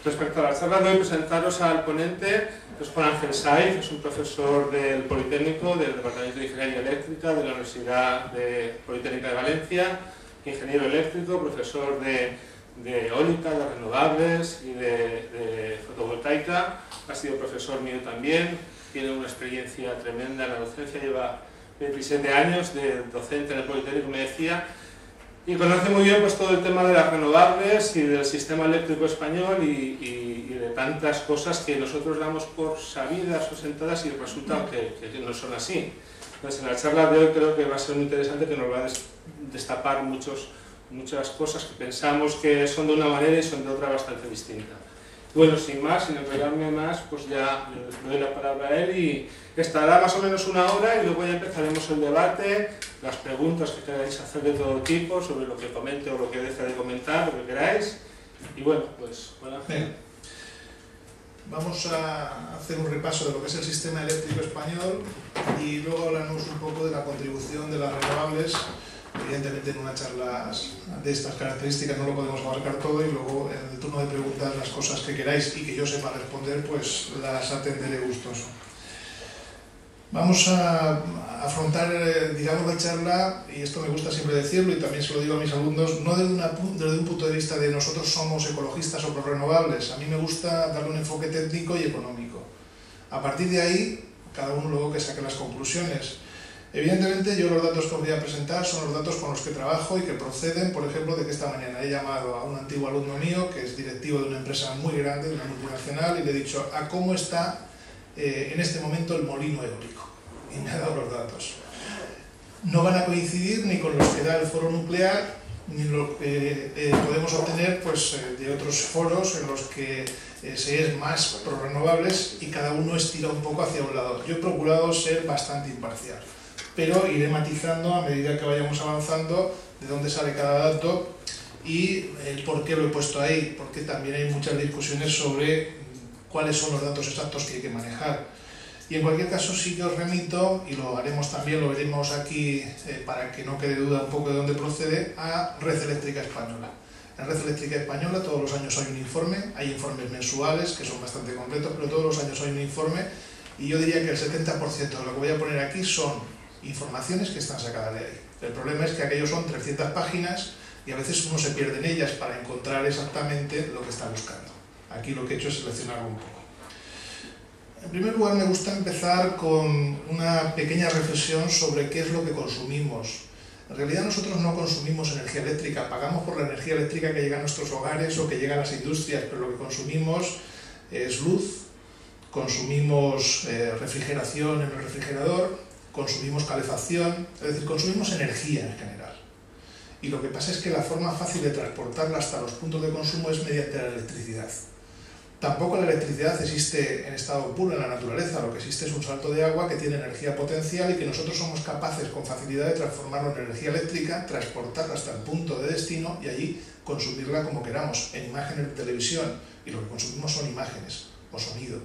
Respecto a la charla de hoy, presentaros al ponente, que es Juan Ángel Saiz, es un profesor del Politécnico, del Departamento de Ingeniería Eléctrica de la Universidad Politécnica de Valencia, ingeniero eléctrico, profesor de eólica, de renovables y de fotovoltaica. Ha sido profesor mío también, tiene una experiencia tremenda en la docencia, lleva 27 años de docente en el Politécnico, me decía, y conoce muy bien pues, todo el tema de las renovables y del sistema eléctrico español y de tantas cosas que nosotros damos por sabidas o sentadas y resulta que no son así. Entonces, en la charla de hoy creo que va a ser muy interesante, que nos va a destapar muchas cosas que pensamos que son de una manera y son de otra bastante distinta. Bueno, sin más, sin enredarme más, pues ya le doy la palabra a él y estará más o menos una hora y luego ya empezaremos el debate, las preguntas que queráis hacer de todo tipo, sobre lo que comente o lo que deje de comentar, lo que queráis. Y bueno, pues, bueno. Vamos a hacer un repaso de lo que es el sistema eléctrico español y luego hablarnos un poco de la contribución de las renovables. Evidentemente en una charla de estas características no lo podemos abarcar todo y luego en el turno de preguntas las cosas que queráis y que yo sepa responder pues las atenderé gustoso. Vamos a afrontar, digamos, la charla, y esto me gusta siempre decirlo y también se lo digo a mis alumnos, no desde un punto de vista de nosotros somos ecologistas o prorrenovables. A mí me gusta darle un enfoque técnico y económico. A partir de ahí, cada uno luego que saque las conclusiones. Evidentemente yo los datos que os voy a presentar son los datos con los que trabajo y que proceden, por ejemplo, de que esta mañana he llamado a un antiguo alumno mío que es directivo de una empresa muy grande, de una multinacional, y le he dicho a cómo está en este momento el molino eólico. Y me ha dado los datos. No van a coincidir ni con los que da el foro nuclear, ni lo que podemos obtener pues, de otros foros en los que se es más prorrenovables y cada uno estira un poco hacia un lado. Yo he procurado ser bastante imparcial, pero iré matizando a medida que vayamos avanzando de dónde sale cada dato y el por qué lo he puesto ahí, porque también hay muchas discusiones sobre cuáles son los datos exactos que hay que manejar. Y en cualquier caso sí que os remito, y lo haremos también, lo veremos aquí para que no quede duda un poco de dónde procede, a Red Eléctrica Española. En Red Eléctrica Española todos los años hay un informe, hay informes mensuales que son bastante completos, pero todos los años hay un informe y yo diría que el 70% de lo que voy a poner aquí son informaciones que están sacadas de ahí. El problema es que aquellos son 300 páginas y a veces uno se pierde en ellas para encontrar exactamente lo que está buscando. Aquí lo que he hecho es seleccionarlo un poco. En primer lugar, me gusta empezar con una pequeña reflexión sobre qué es lo que consumimos. En realidad nosotros no consumimos energía eléctrica, pagamos por la energía eléctrica que llega a nuestros hogares o que llega a las industrias, pero lo que consumimos es luz, consumimos refrigeración en el refrigerador, consumimos calefacción, es decir, consumimos energía en general. Y lo que pasa es que la forma fácil de transportarla hasta los puntos de consumo es mediante la electricidad. Tampoco la electricidad existe en estado puro en la naturaleza, lo que existe es un salto de agua que tiene energía potencial y que nosotros somos capaces con facilidad de transformarlo en energía eléctrica, transportarla hasta el punto de destino y allí consumirla como queramos, en imágenes de televisión, y lo que consumimos son imágenes o sonido.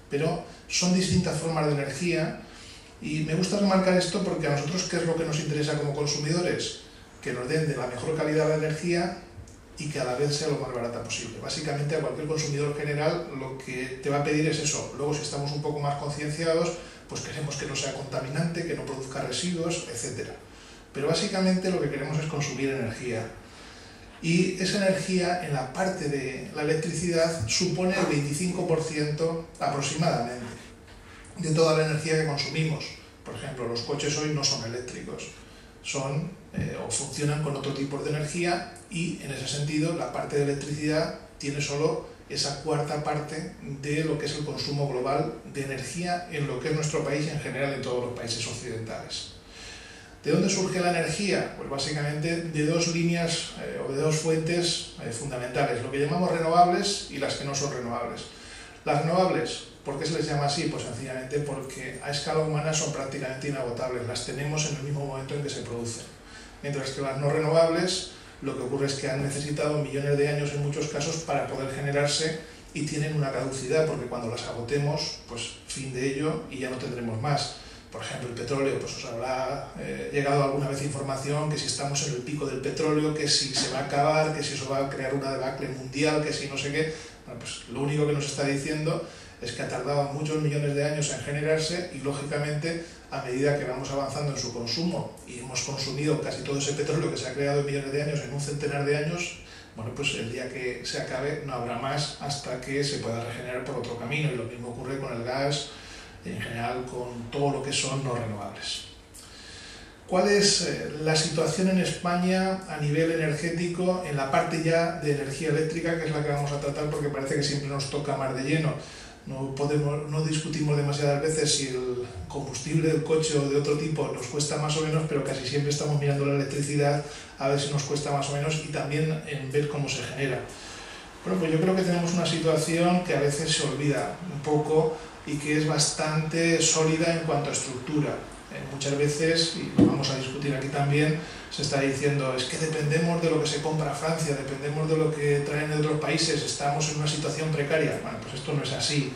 Pero son distintas formas de energía y me gusta remarcar esto porque a nosotros, ¿qué es lo que nos interesa como consumidores? Que nos den de la mejor calidad de energía y que a la vez sea lo más barata posible. Básicamente a cualquier consumidor general lo que te va a pedir es eso. Luego si estamos un poco más concienciados, pues queremos que no sea contaminante, que no produzca residuos, etc. Pero básicamente lo que queremos es consumir energía. Y esa energía en la parte de la electricidad supone el 25% aproximadamente de toda la energía que consumimos. Por ejemplo, los coches hoy no son eléctricos, son o funcionan con otro tipo de energía y en ese sentido la parte de electricidad tiene solo esa cuarta parte de lo que es el consumo global de energía en lo que es nuestro país y en general en todos los países occidentales. ¿De dónde surge la energía? Pues básicamente de dos líneas o de dos fuentes fundamentales, lo que llamamos renovables y las que no son renovables. Las renovables, ¿por qué se les llama así? Pues sencillamente porque a escala humana son prácticamente inagotables, las tenemos en el mismo momento en que se producen. Mientras que las no renovables, lo que ocurre es que han necesitado millones de años en muchos casos para poder generarse y tienen una caducidad, porque cuando las agotemos, pues fin de ello y ya no tendremos más. Por ejemplo, el petróleo, pues os habrá llegado alguna vez información que si estamos en el pico del petróleo, que si se va a acabar, que si eso va a crear una debacle mundial, que si no sé qué. Bueno, pues lo único que nos está diciendo es que ha tardado muchos millones de años en generarse y, lógicamente, a medida que vamos avanzando en su consumo y hemos consumido casi todo ese petróleo que se ha creado en millones de años en un centenar de años, bueno, pues el día que se acabe no habrá más hasta que se pueda regenerar por otro camino, y lo mismo ocurre con el gas, en general con todo lo que son no renovables. ¿Cuál es la situación en España a nivel energético en la parte ya de energía eléctrica, que es la que vamos a tratar porque parece que siempre nos toca más de lleno? No discutimos demasiadas veces si el combustible del coche o de otro tipo nos cuesta más o menos, pero casi siempre estamos mirando la electricidad a ver si nos cuesta más o menos y también en ver cómo se genera. Bueno, pues yo creo que tenemos una situación que a veces se olvida un poco y que es bastante sólida en cuanto a estructura. Muchas veces, y lo vamos a discutir aquí también, se está diciendo es que dependemos de lo que se compra a Francia, dependemos de lo que traen de otros países, estamos en una situación precaria. Bueno, pues esto no es así.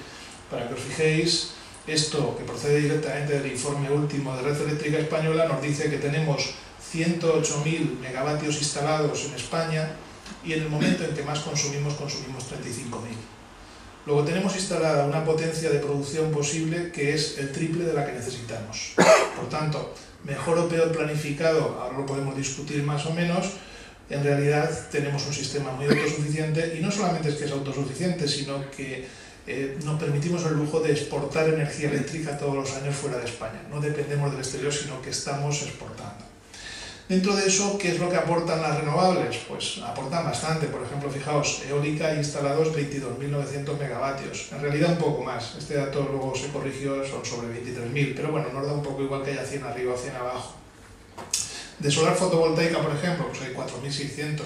Para que os fijéis, esto que procede directamente del informe último de Red Eléctrica Española nos dice que tenemos 108.000 megavatios instalados en España y en el momento en que más consumimos 35.000. Luego tenemos instalada una potencia de producción posible que es el triple de la que necesitamos. Por tanto, mejor o peor planificado, ahora lo podemos discutir más o menos, en realidad tenemos un sistema muy autosuficiente, y no solamente es que es autosuficiente, sino que nos permitimos el lujo de exportar energía eléctrica todos los años fuera de España. No dependemos del exterior, sino que estamos exportando. Dentro de eso, ¿qué es lo que aportan las renovables? Pues aportan bastante. Por ejemplo, fijaos, eólica instalados 22.900 megavatios. En realidad un poco más. Este dato luego se corrigió, son sobre 23.000, pero bueno, nos da un poco igual que haya 100 arriba o 100 abajo. De solar fotovoltaica, por ejemplo, pues hay 4.600.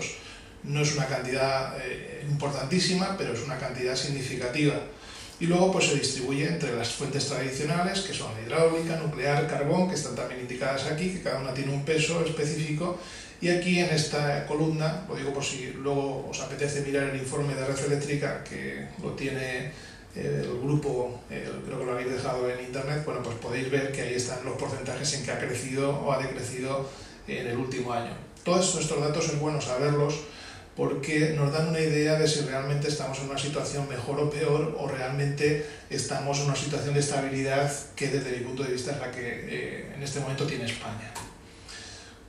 No es una cantidad importantísima, pero es una cantidad significativa. Y luego pues se distribuye entre las fuentes tradicionales, que son hidráulica, nuclear, carbón, que están también indicadas aquí, que cada una tiene un peso específico. Y aquí en esta columna, lo digo por si luego os apetece mirar el informe de Red Eléctrica, que lo tiene el grupo, creo que lo habéis dejado en internet, bueno, pues podéis ver que ahí están los porcentajes en que ha crecido o ha decrecido en el último año. Todos estos datos es bueno saberlos, porque nos dan una idea de si realmente estamos en una situación mejor o peor, o realmente estamos en una situación de estabilidad que desde mi punto de vista es la que en este momento tiene España.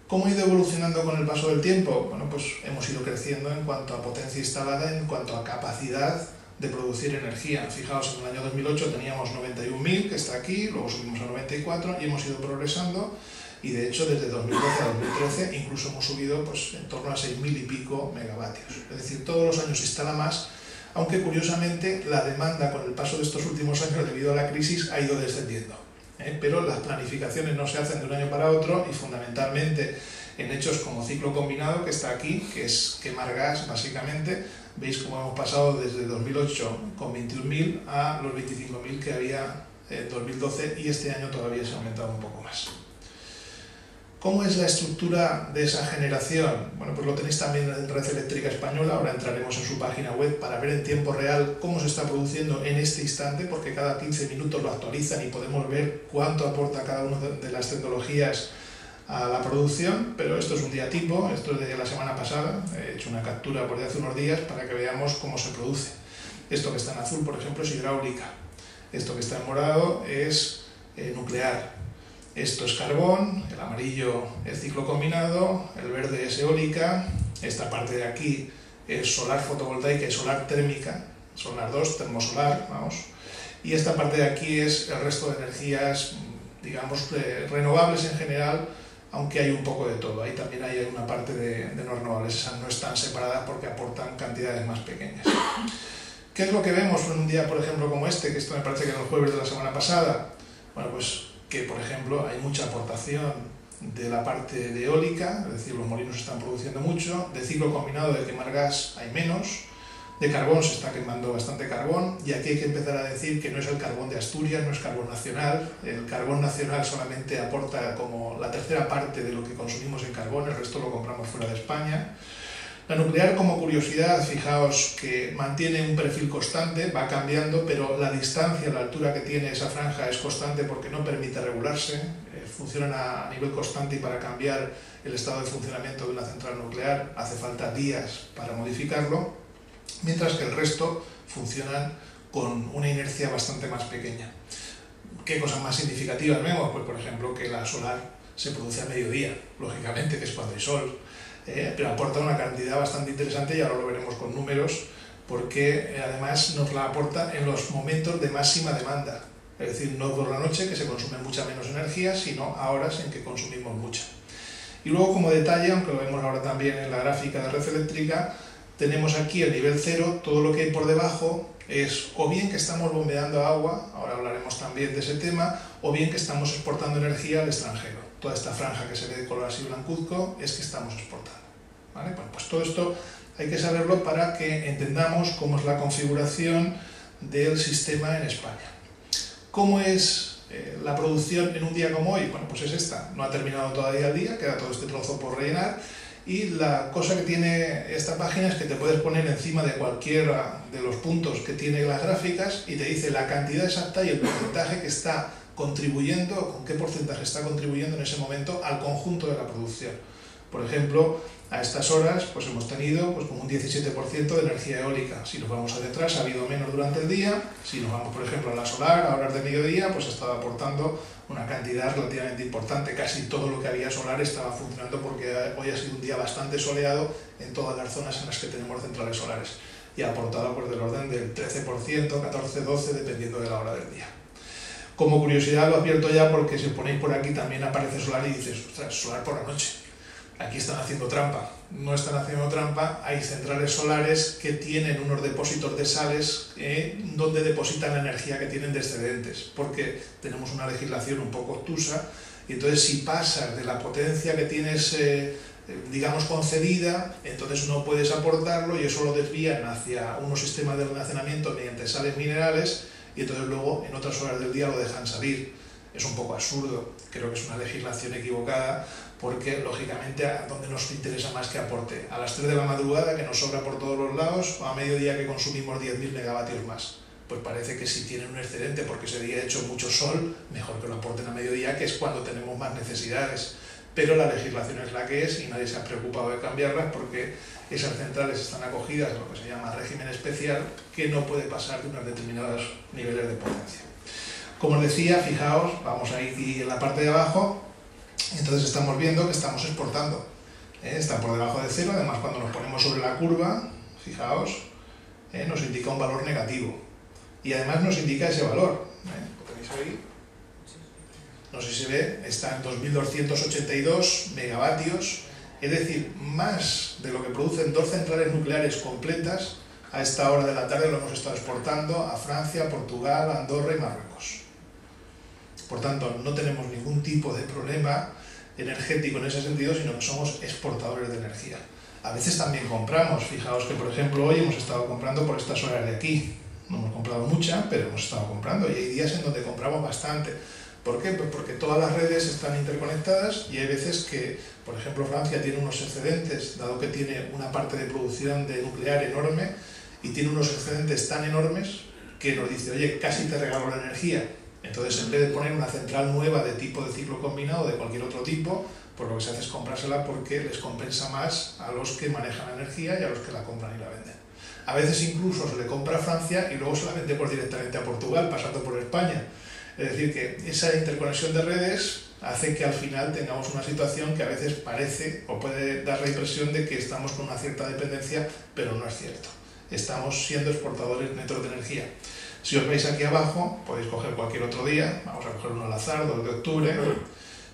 ¿Cómo ha ido evolucionando con el paso del tiempo? Bueno, pues hemos ido creciendo en cuanto a potencia instalada, en cuanto a capacidad de producir energía. Fijaos, en el año 2008 teníamos 91.000, que está aquí, luego subimos a 94 y hemos ido progresando. Y de hecho desde 2012 a 2013 incluso hemos subido pues, en torno a 6.000 y pico megavatios. Es decir, todos los años se instala más, aunque curiosamente la demanda con el paso de estos últimos años debido a la crisis ha ido descendiendo. Pero las planificaciones no se hacen de un año para otro y fundamentalmente en hechos como ciclo combinado, que está aquí, que es quemar gas básicamente. Veis cómo hemos pasado desde 2008 con 21.000 a los 25.000 que había en 2012, y este año todavía se ha aumentado un poco más. ¿Cómo es la estructura de esa generación? Bueno, pues lo tenéis también en Red Eléctrica Española. Ahora entraremos en su página web para ver en tiempo real cómo se está produciendo en este instante, porque cada 15 minutos lo actualizan y podemos ver cuánto aporta cada una de las tecnologías a la producción. Pero esto es un día tipo, esto es de la semana pasada, he hecho una captura por de hace unos días para que veamos cómo se produce. Esto que está en azul, por ejemplo, es hidráulica. Esto que está en morado es nuclear. Esto es carbón, el amarillo es ciclo combinado, el verde es eólica, esta parte de aquí es solar fotovoltaica y solar térmica, son las dos, termosolar, vamos, y esta parte de aquí es el resto de energías, digamos, renovables en general, aunque hay un poco de todo. Ahí también hay una parte de no renovables, esas no están separadas porque aportan cantidades más pequeñas. ¿Qué es lo que vemos en un día, por ejemplo, como este, que esto me parece que era el jueves de la semana pasada? Bueno, pues que, por ejemplo, hay mucha aportación de la parte de eólica, es decir, los molinos están produciendo mucho, de ciclo combinado de quemar gas hay menos, de carbón se está quemando bastante carbón, y aquí hay que empezar a decir que no es el carbón de Asturias, no es carbón nacional. El carbón nacional solamente aporta como la tercera parte de lo que consumimos en carbón, el resto lo compramos fuera de España. La nuclear, como curiosidad, fijaos que mantiene un perfil constante, va cambiando, pero la distancia, la altura que tiene esa franja es constante porque no permite regularse, funcionan a nivel constante, y para cambiar el estado de funcionamiento de una central nuclear hace falta días para modificarlo, mientras que el resto funcionan con una inercia bastante más pequeña. ¿Qué cosas más significativas vemos? Pues por ejemplo que la solar se produce a mediodía, lógicamente, que es cuando hay sol, pero aporta una cantidad bastante interesante y ahora lo veremos con números, porque además nos la aporta en los momentos de máxima demanda, es decir, no por la noche, que se consume mucha menos energía, sino a horas en que consumimos mucha. Y luego, como detalle, aunque lo vemos ahora también en la gráfica de red eléctrica, tenemos aquí el nivel cero, todo lo que hay por debajo es o bien que estamos bombeando agua, ahora hablaremos también de ese tema, o bien que estamos exportando energía al extranjero. Toda esta franja que se ve de color así blancuzco es que estamos exportando, ¿vale? Bueno, pues todo esto hay que saberlo para que entendamos cómo es la configuración del sistema en España. ¿Cómo es la producción en un día como hoy? Bueno, pues es esta, no ha terminado todavía el día, queda todo este trozo por rellenar, y la cosa que tiene esta página es que te puedes poner encima de cualquiera de los puntos que tiene las gráficas y te dice la cantidad exacta y el porcentaje que está contribuyendo, o con qué porcentaje está contribuyendo en ese momento al conjunto de la producción. Por ejemplo, a estas horas pues hemos tenido pues, como un 17% de energía eólica. Si nos vamos a detrás, ha habido menos durante el día. Si nos vamos, por ejemplo, a la solar, a horas de mediodía, pues ha estado aportando una cantidad relativamente importante. Casi todo lo que había solar estaba funcionando porque hoy ha sido un día bastante soleado en todas las zonas en las que tenemos centrales solares. Y ha aportado pues, del orden del 13%, 14, 12%, dependiendo de la hora del día. Como curiosidad lo advierto ya porque si os ponéis por aquí también aparece solar y dices, ostras, solar por la noche. Aquí están haciendo trampa. No están haciendo trampa, hay centrales solares que tienen unos depósitos de sales donde depositan la energía que tienen de excedentes, porque tenemos una legislación un poco obtusa y entonces si pasas de la potencia que tienes, digamos, concedida, entonces no puedes aportarlo y eso lo desvían hacia unos sistemas de almacenamiento mediante sales minerales y entonces luego en otras horas del día lo dejan salir. Es un poco absurdo, creo que es una legislación equivocada porque lógicamente a donde nos interesa más que aporte, a las 3 de la madrugada que nos sobra por todos los lados o a mediodía que consumimos 10.000 megavatios más. Pues parece que si tienen un excedente porque ese día ha hecho mucho sol, mejor que lo aporten a mediodía, que es cuando tenemos más necesidades. Pero la legislación es la que es y nadie se ha preocupado de cambiarlas porque esas centrales están acogidas a lo que se llama régimen especial, que no puede pasar de unos determinados niveles de potencia. Como os decía, fijaos, vamos a ir en la parte de abajo, entonces estamos viendo que estamos exportando. Está por debajo de cero, además cuando nos ponemos sobre la curva, fijaos, nos indica un valor negativo. Y además nos indica ese valor. ¿Lo tenéis ahí? No sé si se ve, está en 2.282 megavatios, es decir, más de lo que producen 2 centrales nucleares completas. A esta hora de la tarde lo hemos estado exportando a Francia, Portugal, Andorra y Marruecos. Por tanto, no tenemos ningún tipo de problema energético en ese sentido, sino que somos exportadores de energía. A veces también compramos, fijaos que por ejemplo hoy hemos estado comprando por estas horas de aquí. No hemos comprado mucha, pero hemos estado comprando y hay días en donde compramos bastante. ¿Por qué? Pues porque todas las redes están interconectadas y hay veces que, por ejemplo, Francia tiene unos excedentes, dado que tiene una parte de producción de nuclear enorme y tiene unos excedentes tan enormes que nos dice, oye, casi te regalo la energía. Entonces, en vez de poner una central nueva de tipo de ciclo combinado o de cualquier otro tipo, pues lo que se hace es comprársela porque les compensa más a los que manejan la energía y a los que la compran y la venden. A veces incluso se le compra a Francia y luego se la vende directamente a Portugal, pasando por España. Es decir, que esa interconexión de redes hace que al final tengamos una situación que a veces parece o puede dar la impresión de que estamos con una cierta dependencia, pero no es cierto. Estamos siendo exportadores netos de energía. Si os veis aquí abajo, podéis coger cualquier otro día, vamos a coger uno al azar, 2 de octubre,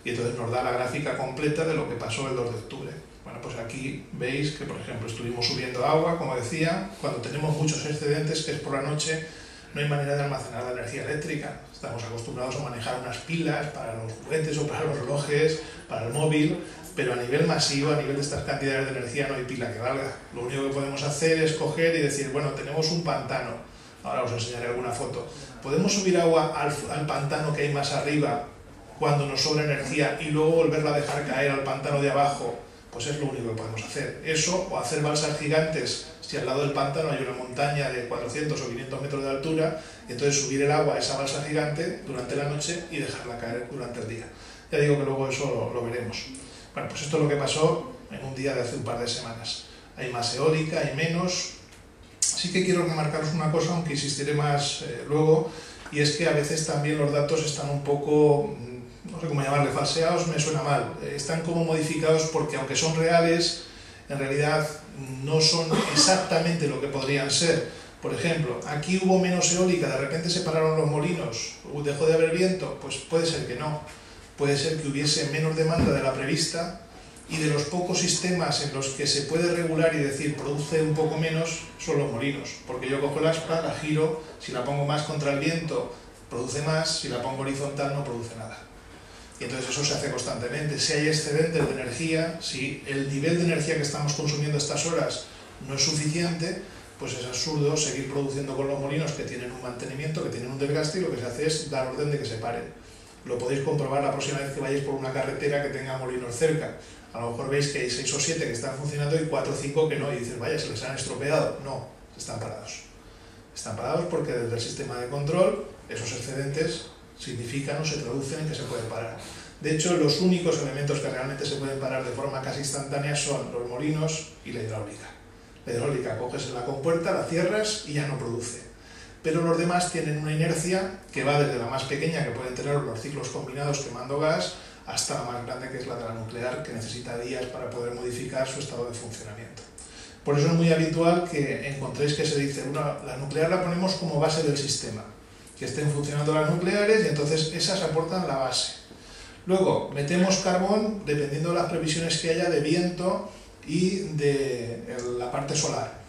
y entonces nos da la gráfica completa de lo que pasó el 2 de octubre. Bueno, pues aquí veis que, por ejemplo, estuvimos subiendo agua, como decía, cuando tenemos muchos excedentes, que es por la noche, no hay manera de almacenar la energía eléctrica. Estamos acostumbrados a manejar unas pilas para los juguetes o para los relojes, para el móvil, pero a nivel masivo, a nivel de estas cantidades de energía, no hay pila que valga. Lo único que podemos hacer es coger y decir, bueno, tenemos un pantano. Ahora os enseñaré alguna foto. ¿Podemos subir agua al pantano que hay más arriba cuando nos sobra energía y luego volverla a dejar caer al pantano de abajo? Pues es lo único que podemos hacer. Eso o hacer balsas gigantes si al lado del pantano hay una montaña de 400 o 500 metros de altura, y entonces subir el agua a esa balsa gigante durante la noche y dejarla caer durante el día. Ya digo que luego eso lo veremos. Bueno, pues esto es lo que pasó en un día de hace un par de semanas. Hay más eólica, hay menos. Sí que quiero remarcaros una cosa, aunque insistiré más luego, y es que a veces también los datos están un poco, no sé cómo llamarle, falseados, me suena mal. Están como modificados porque aunque son reales, en realidad no son exactamente lo que podrían ser. Por ejemplo, aquí hubo menos eólica, de repente se pararon los molinos, dejó de haber viento, pues puede ser que no. Puede ser que hubiese menos demanda de la prevista y de los pocos sistemas en los que se puede regular y decir produce un poco menos son los molinos. Porque yo cojo el aspa, la giro, si la pongo más contra el viento produce más, si la pongo horizontal no produce nada. Y entonces eso se hace constantemente. Si hay excedentes de energía, si el nivel de energía que estamos consumiendo estas horas no es suficiente, pues es absurdo seguir produciendo con los molinos que tienen un mantenimiento, que tienen un desgaste, y lo que se hace es dar orden de que se paren. Lo podéis comprobar la próxima vez que vayáis por una carretera que tenga molinos cerca. A lo mejor veis que hay 6 o 7 que están funcionando y 4 o 5 que no, y dices, vaya, se les han estropeado. No, están parados. Están parados porque desde el sistema de control esos excedentes significan o se traducen en que se pueden parar. De hecho, los únicos elementos que realmente se pueden parar de forma casi instantánea son los molinos y la hidráulica. La hidráulica, coges en la compuerta, la cierras y ya no produce. Pero los demás tienen una inercia que va desde la más pequeña, que pueden tener los ciclos combinados quemando gas, hasta la más grande, que es la de la nuclear, que necesita días para poder modificar su estado de funcionamiento. Por eso es muy habitual que encontréis que se dice, la nuclear la ponemos como base del sistema, que estén funcionando las nucleares y entonces esas aportan la base. Luego metemos carbón dependiendo de las previsiones que haya de viento y de la parte solar.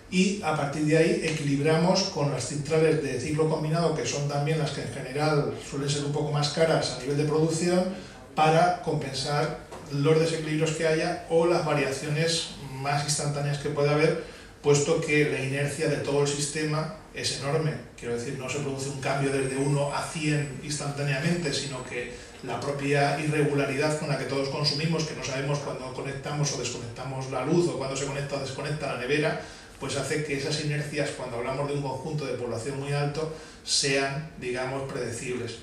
Y a partir de ahí equilibramos con las centrales de ciclo combinado, que son también las que en general suelen ser un poco más caras a nivel de producción, para compensar los desequilibrios que haya o las variaciones más instantáneas que pueda haber, puesto que la inercia de todo el sistema es enorme. Quiero decir, no se produce un cambio desde 1 a 100 instantáneamente, sino que la propia irregularidad con la que todos consumimos, que no sabemos cuándo conectamos o desconectamos la luz o cuándo se conecta o desconecta la nevera, pues hace que esas inercias, cuando hablamos de un conjunto de población muy alto, sean, digamos, predecibles.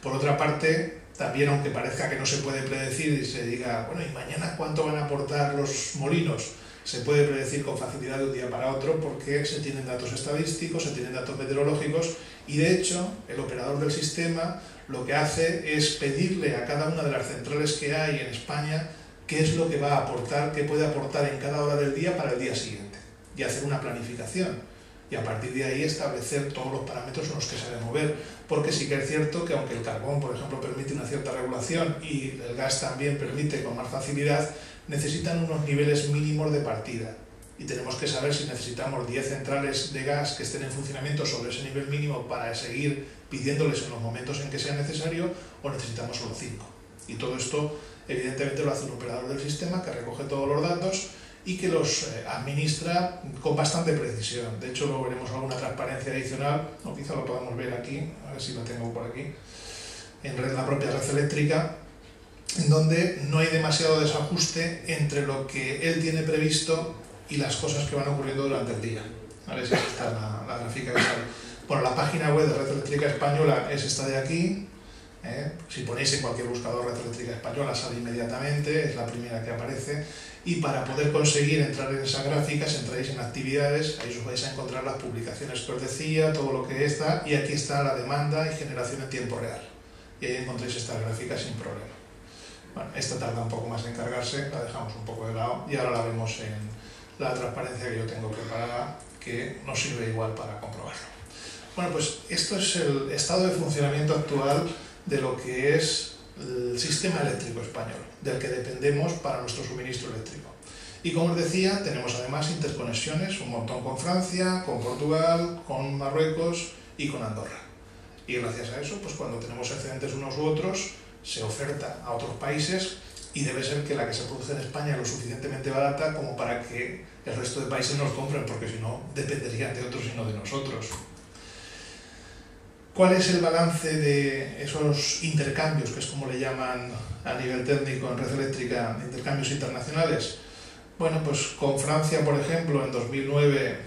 Por otra parte, también, aunque parezca que no se puede predecir y se diga, bueno, ¿y mañana cuánto van a aportar los molinos? Se puede predecir con facilidad de un día para otro porque se tienen datos estadísticos, se tienen datos meteorológicos y, de hecho, el operador del sistema lo que hace es pedirle a cada una de las centrales que hay en España qué es lo que va a aportar, qué puede aportar en cada hora del día para el día siguiente, y hacer una planificación y a partir de ahí establecer todos los parámetros en los que se debe mover, porque sí que es cierto que aunque el carbón, por ejemplo, permite una cierta regulación y el gas también permite con más facilidad, necesitan unos niveles mínimos de partida y tenemos que saber si necesitamos 10 centrales de gas que estén en funcionamiento sobre ese nivel mínimo para seguir pidiéndoles en los momentos en que sea necesario, o necesitamos solo 5. Y todo esto evidentemente lo hace un operador del sistema que recoge todos los datos y que los administra con bastante precisión. De hecho, luego veremos alguna transparencia adicional, o quizá lo podamos ver aquí, a ver si lo tengo por aquí, en la propia red eléctrica, en donde no hay demasiado desajuste entre lo que él tiene previsto y las cosas que van ocurriendo durante el día. A ver si está la gráfica que sale. Bueno, la página web de Red Eléctrica Española es esta de aquí. Si ponéis en cualquier buscador Red Eléctrica Española sale inmediatamente, es la primera que aparece. Y para poder conseguir entrar en esas gráficas, entráis en actividades, ahí os vais a encontrar las publicaciones que os decía, todo lo que está, y aquí está la demanda y generación en tiempo real. Y ahí encontréis estas gráficas sin problema. Bueno, esta tarda un poco más en cargarse, la dejamos un poco de lado y ahora la vemos en la transparencia que yo tengo preparada, que nos sirve igual para comprobarlo. Bueno, pues esto es el estado de funcionamiento actual de lo que es el sistema eléctrico español, del que dependemos para nuestro suministro eléctrico. Y como os decía, tenemos además interconexiones, un montón con Francia, con Portugal, con Marruecos y con Andorra. Y gracias a eso, pues cuando tenemos excedentes unos u otros, se oferta a otros países y debe ser que la que se produce en España es lo suficientemente barata como para que el resto de países nos compren, porque si no, dependerían de otros y no de nosotros. ¿Cuál es el balance de esos intercambios, que es como le llaman a nivel técnico en red eléctrica, intercambios internacionales? Bueno, pues con Francia, por ejemplo, en 2009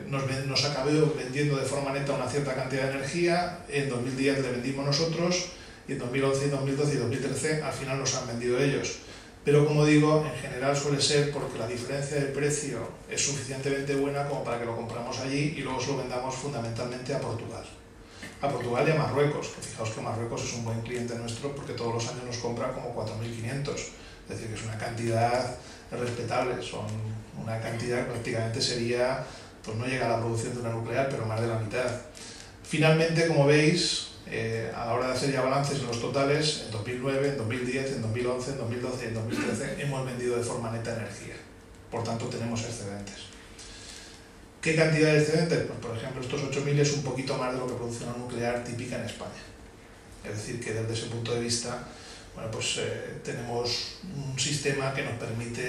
nos acabó vendiendo de forma neta una cierta cantidad de energía, en 2010 le vendimos nosotros, y en 2011, 2012 y 2013 al final nos han vendido ellos. pero como digo, en general suele ser porque la diferencia de precio es suficientemente buena como para que lo compramos allí y luego se lo vendamos fundamentalmente a Portugal. A Portugal y a Marruecos, que fijaos que Marruecos es un buen cliente nuestro porque todos los años nos compra como 4.500, es decir, que es una cantidad respetable, son una cantidad que prácticamente sería, pues no llega a la producción de una nuclear, pero más de la mitad. Finalmente, como veis, a la hora de hacer ya balances en los totales, en 2009, en 2010, en 2011, en 2012 y en 2013 hemos vendido de forma neta energía. Por tanto, tenemos excedentes. ¿Qué cantidad de excedentes? Pues, por ejemplo, estos 8.000 es un poquito más de lo que produce una nuclear típica en España. Es decir, que desde ese punto de vista, bueno, pues tenemos un sistema que nos permite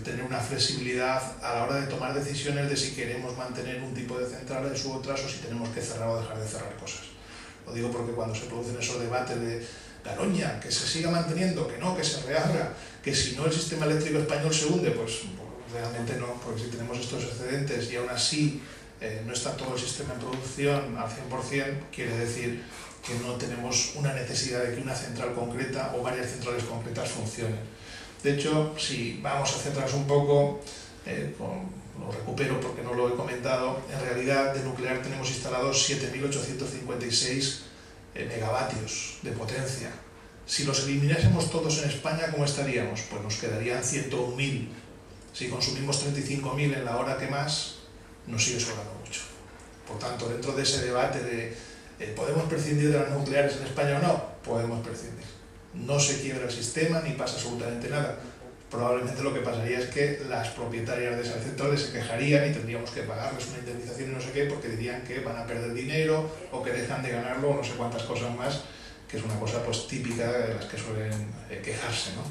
tener una flexibilidad a la hora de tomar decisiones de si queremos mantener un tipo de centrales u otras o si tenemos que cerrar o dejar de cerrar cosas. Lo digo porque cuando se producen esos debates de Garoña, que se siga manteniendo, que no, que se reabra, que si no el sistema eléctrico español se hunde, pues realmente no, porque si tenemos estos excedentes y aún así no está todo el sistema en producción al 100%, quiere decir que no tenemos una necesidad de que una central concreta o varias centrales concretas funcionen. De hecho, si vamos a centrarnos un poco, lo recupero porque no lo he comentado, en realidad de nuclear tenemos instalados 7.856 megavatios de potencia. Si los eliminásemos todos en España, ¿cómo estaríamos? Pues nos quedarían 101.000. Si consumimos 35.000 en la hora que más, nos sigue sobrando mucho. Por tanto, dentro de ese debate de ¿podemos prescindir de las nucleares en España o no? Podemos prescindir. No se quiebra el sistema ni pasa absolutamente nada. Probablemente lo que pasaría es que las propietarias de esas centrales se quejarían y tendríamos que pagarles una indemnización y no sé qué, porque dirían que van a perder dinero o que dejan de ganarlo o no sé cuántas cosas más, que es una cosa pues típica de las que suelen quejarse, ¿no?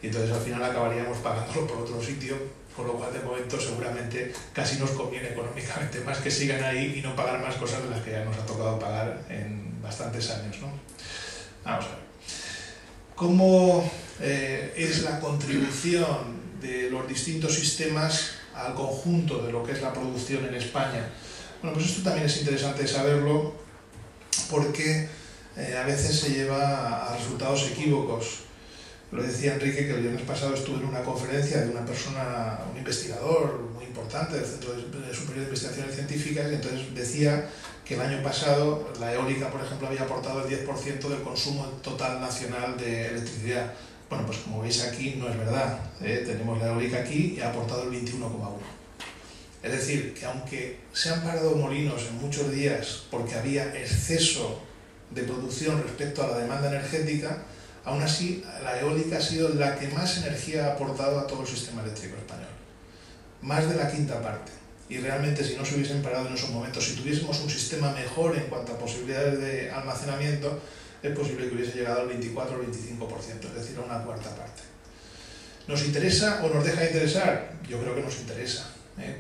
Y entonces al final acabaríamos pagándolo por otro sitio, con lo cual de momento seguramente casi nos conviene económicamente más que sigan ahí y no pagar más cosas de las que ya nos ha tocado pagar en bastantes años, ¿no? Vamos a ver. ¿Cómo es la contribución de los distintos sistemas al conjunto de lo que es la producción en España? Bueno, pues esto también es interesante saberlo porque a veces se lleva a resultados equívocos. Lo decía Enrique, que el viernes pasado estuve en una conferencia de una persona, un investigador muy importante del Centro Superior de Investigaciones Científicas, y entonces decía que el año pasado la eólica, por ejemplo, había aportado el 10% del consumo total nacional de electricidad. Bueno, pues como veis aquí no es verdad. Tenemos la eólica aquí y ha aportado el 21,1%. Es decir, que aunque se han parado molinos en muchos días porque había exceso de producción respecto a la demanda energética, aún así la eólica ha sido la que más energía ha aportado a todo el sistema eléctrico español. Más de la quinta parte. Y realmente si no se hubiesen parado en esos momentos, si tuviésemos un sistema mejor en cuanto a posibilidades de almacenamiento, es posible que hubiese llegado al 24 o 25%, es decir, a una cuarta parte. ¿Nos interesa o nos deja de interesar? Yo creo que nos interesa,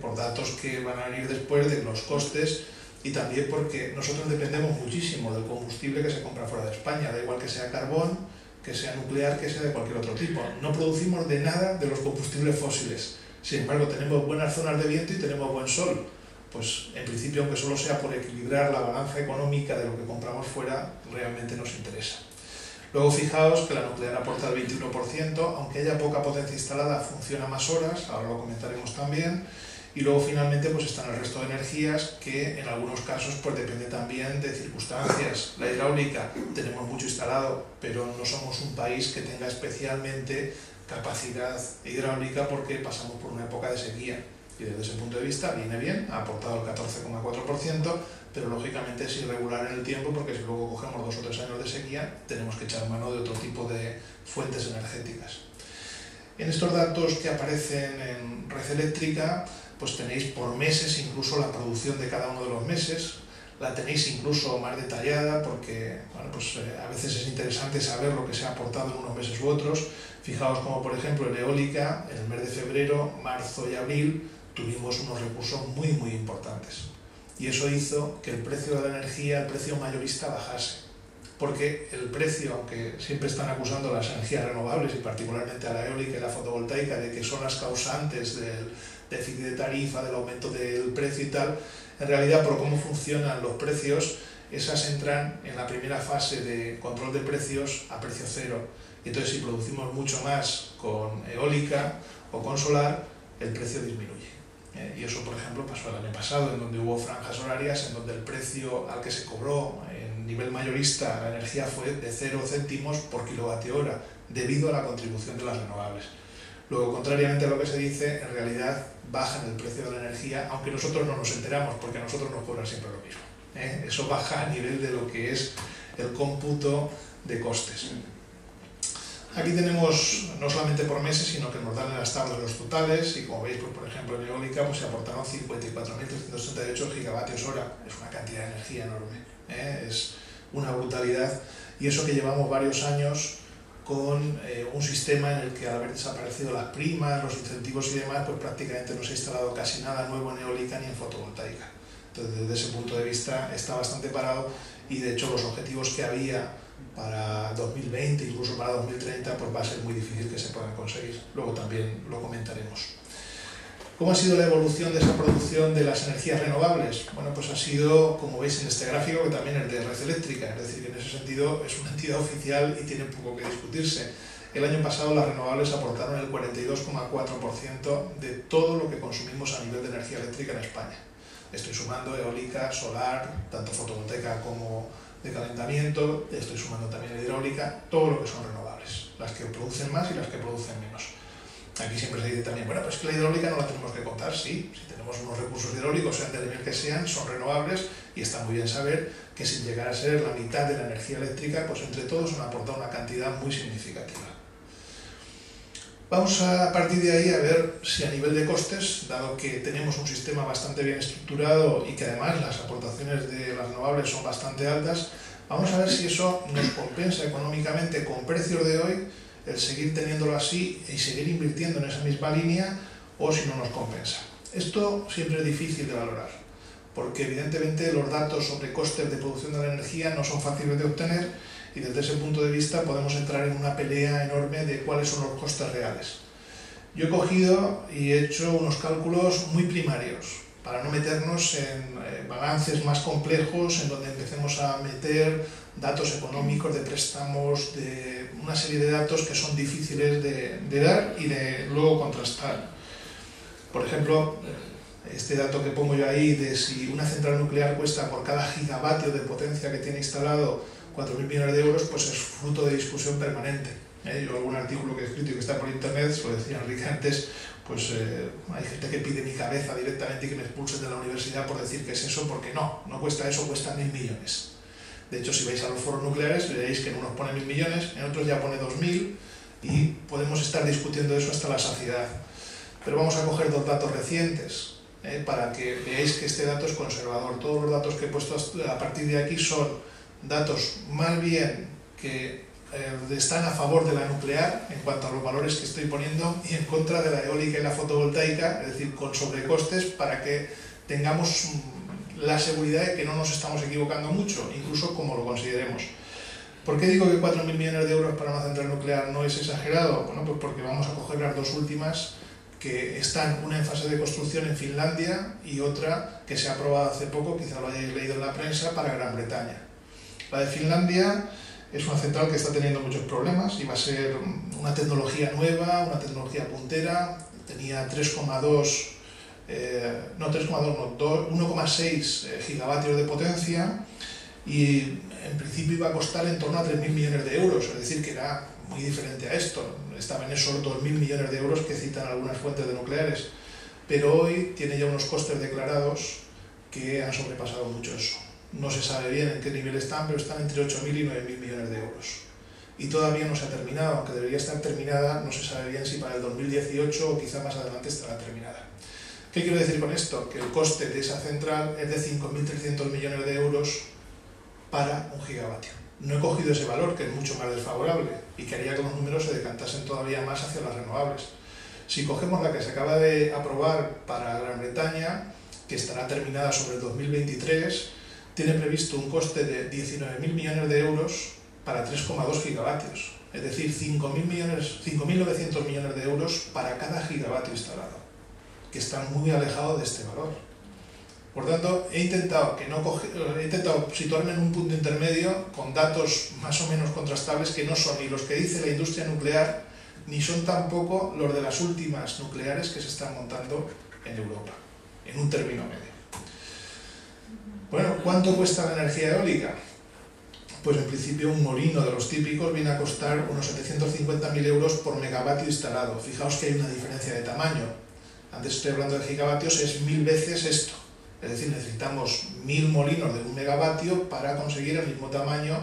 por datos que van a venir después de los costes y también porque nosotros dependemos muchísimo del combustible que se compra fuera de España, da igual que sea carbón, que sea nuclear, que sea de cualquier otro tipo. No producimos de nada de los combustibles fósiles. Sin embargo, tenemos buenas zonas de viento y tenemos buen sol. Pues en principio, aunque solo sea por equilibrar la balanza económica de lo que compramos fuera, realmente nos interesa. Luego fijaos que la nuclear aporta el 21%, aunque haya poca potencia instalada, funciona más horas, ahora lo comentaremos también. Y luego finalmente pues están el resto de energías que en algunos casos pues depende también de circunstancias. La hidráulica tenemos mucho instalado, pero no somos un país que tenga especialmente capacidad hidráulica porque pasamos por una época de sequía. Y desde ese punto de vista viene bien, ha aportado el 14,4%, pero lógicamente es irregular en el tiempo porque si luego cogemos 2 o 3 años de sequía tenemos que echar mano de otro tipo de fuentes energéticas. En estos datos que aparecen en Red Eléctrica pues tenéis por meses incluso la producción de cada uno de los meses, la tenéis incluso más detallada porque bueno, pues, a veces es interesante saber lo que se ha aportado en unos meses u otros. Fijaos como por ejemplo en eólica, en el mes de febrero, marzo y abril tuvimos unos recursos muy importantes y eso hizo que el precio de la energía, el precio mayorista bajase. Porque el precio, aunque siempre están acusando las energías renovables y particularmente a la eólica y la fotovoltaica de que son las causantes del déficit de tarifa, del aumento del precio y tal, en realidad por cómo funcionan los precios, esas entran en la primera fase de control de precios a precio cero Y entonces si producimos mucho más con eólica o con solar, el precio disminuye. Y eso, por ejemplo, pasó el año pasado, en donde hubo franjas horarias en donde el precio al que se cobró en nivel mayorista la energía fue de 0 céntimos por kilovatio hora, debido a la contribución de las renovables. Luego, contrariamente a lo que se dice, en realidad bajan el precio de la energía, aunque nosotros no nos enteramos, porque a nosotros nos cobran siempre lo mismo. Eso baja a nivel de lo que es el cómputo de costes. Aquí tenemos, no solamente por meses, sino que nos dan en las tablas los totales, y como veis, pues, por ejemplo, en eólica pues, se aportaron 54.338 gigavatios hora. Es una cantidad de energía enorme, es una brutalidad, y eso que llevamos varios años con un sistema en el que, al haber desaparecido las primas, los incentivos y demás, pues prácticamente no se ha instalado casi nada nuevo en eólica ni en fotovoltaica. Entonces, desde ese punto de vista está bastante parado, y de hecho los objetivos que había para 2020, incluso para 2030, pues va a ser muy difícil que se puedan conseguir. Luego también lo comentaremos. ¿Cómo ha sido la evolución de esa producción de las energías renovables? Bueno, pues ha sido, como veis en este gráfico, que también es de Red Eléctrica, es decir, que en ese sentido es una entidad oficial y tiene poco que discutirse. El año pasado las renovables aportaron el 42,4% de todo lo que consumimos a nivel de energía eléctrica en España. Estoy sumando eólica, solar, tanto fotovoltaica como de calentamiento, estoy sumando también hidráulica, todo lo que son renovables, las que producen más y las que producen menos. Aquí siempre se dice también, bueno, pues que la hidráulica no la tenemos que contar, sí, si tenemos unos recursos hidráulicos, sean del nivel que sean, son renovables, y está muy bien saber que sin llegar a ser la mitad de la energía eléctrica, pues entre todos han aportado una cantidad muy significativa. Vamos a partir de ahí a ver si a nivel de costes, dado que tenemos un sistema bastante bien estructurado y que además las aportaciones de las renovables son bastante altas, vamos a ver si eso nos compensa económicamente con precios de hoy, el seguir teniéndolo así y seguir invirtiendo en esa misma línea, o si no nos compensa. Esto siempre es difícil de valorar, porque evidentemente los datos sobre costes de producción de la energía no son fáciles de obtener, y desde ese punto de vista podemos entrar en una pelea enorme de cuáles son los costes reales. Yo he cogido y he hecho unos cálculos muy primarios, para no meternos en balances más complejos, en donde empecemos a meter datos económicos de préstamos, de una serie de datos que son difíciles de dar y de luego contrastar. Por ejemplo, este dato que pongo yo ahí de si una central nuclear cuesta por cada gigavatio de potencia que tiene instalado 4.000 millones de euros, pues es fruto de discusión permanente. Yo algún artículo que he escrito y que está por internet, se lo decía Enrique antes, pues hay gente que pide mi cabeza directamente y que me expulsen de la universidad por decir que es eso, porque no cuesta eso, cuesta 1.000 millones. De hecho, si vais a los foros nucleares, veréis que en unos pone 1.000 millones, en otros ya pone 2.000, y podemos estar discutiendo eso hasta la saciedad. Pero vamos a coger dos datos recientes, para que veáis que este dato es conservador. Todos los datos que he puesto a partir de aquí son datos más bien que están a favor de la nuclear en cuanto a los valores que estoy poniendo, y en contra de la eólica y la fotovoltaica, es decir, con sobrecostes, para que tengamos la seguridad de que no nos estamos equivocando mucho, incluso como lo consideremos. ¿Por qué digo que 4.000 millones de euros para una central nuclear no es exagerado? Bueno, pues porque vamos a coger las dos últimas, que están una en fase de construcción en Finlandia y otra que se ha aprobado hace poco, quizá lo hayáis leído en la prensa, para Gran Bretaña. La de Finlandia es una central que está teniendo muchos problemas y va a ser una tecnología nueva, una tecnología puntera. Tenía 1,6 gigavatios de potencia, y en principio iba a costar en torno a 3.000 millones de euros, es decir, que era muy diferente a esto. Estaba en esos 2.000 millones de euros que citan algunas fuentes de nucleares, pero hoy tiene ya unos costes declarados que han sobrepasado mucho eso. No se sabe bien en qué nivel están, pero están entre 8.000 y 9.000 millones de euros. Y todavía no se ha terminado, aunque debería estar terminada, no se sabe bien si para el 2018 o quizá más adelante estará terminada. ¿Qué quiero decir con esto? Que el coste de esa central es de 5.300 millones de euros para un gigavatio. No he cogido ese valor, que es mucho más desfavorable, y que haría que los números se decantasen todavía más hacia las renovables. Si cogemos la que se acaba de aprobar para Gran Bretaña, que estará terminada sobre el 2023, tiene previsto un coste de 19.000 millones de euros para 3,2 gigavatios. Es decir, 5.900 millones de euros para cada gigavatio instalado, que están muy alejados de este valor. Por tanto, he intentado situarme en un punto intermedio con datos más o menos contrastables que no son ni los que dice la industria nuclear, ni son tampoco los de las últimas nucleares que se están montando en Europa, en un término medio. Bueno, ¿cuánto cuesta la energía eólica? Pues en principio un molino de los típicos viene a costar unos 750.000 euros por megavatio instalado. Fijaos que hay una diferencia de tamaño. Antes estoy hablando de gigavatios, es 1000 veces esto. Es decir, necesitamos 1000 molinos de 1 megavatio para conseguir el mismo tamaño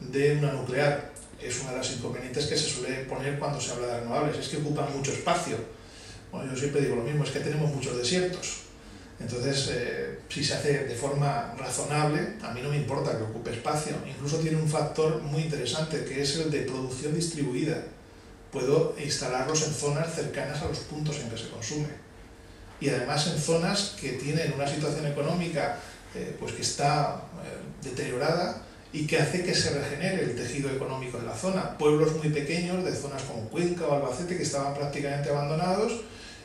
de una nuclear. Es una de las inconvenientes que se suele poner cuando se habla de renovables, es que ocupan mucho espacio. Bueno, yo siempre digo lo mismo, es que tenemos muchos desiertos. Entonces, si se hace de forma razonable, a mí no me importa que ocupe espacio. Incluso tiene un factor muy interesante, que es el de producción distribuida. Puedo instalarlos en zonas cercanas a los puntos en que se consume. Y además en zonas que tienen una situación económica pues que está deteriorada y que hace que se regenere el tejido económico de la zona. Pueblos muy pequeños de zonas como Cuenca o Albacete que estaban prácticamente abandonados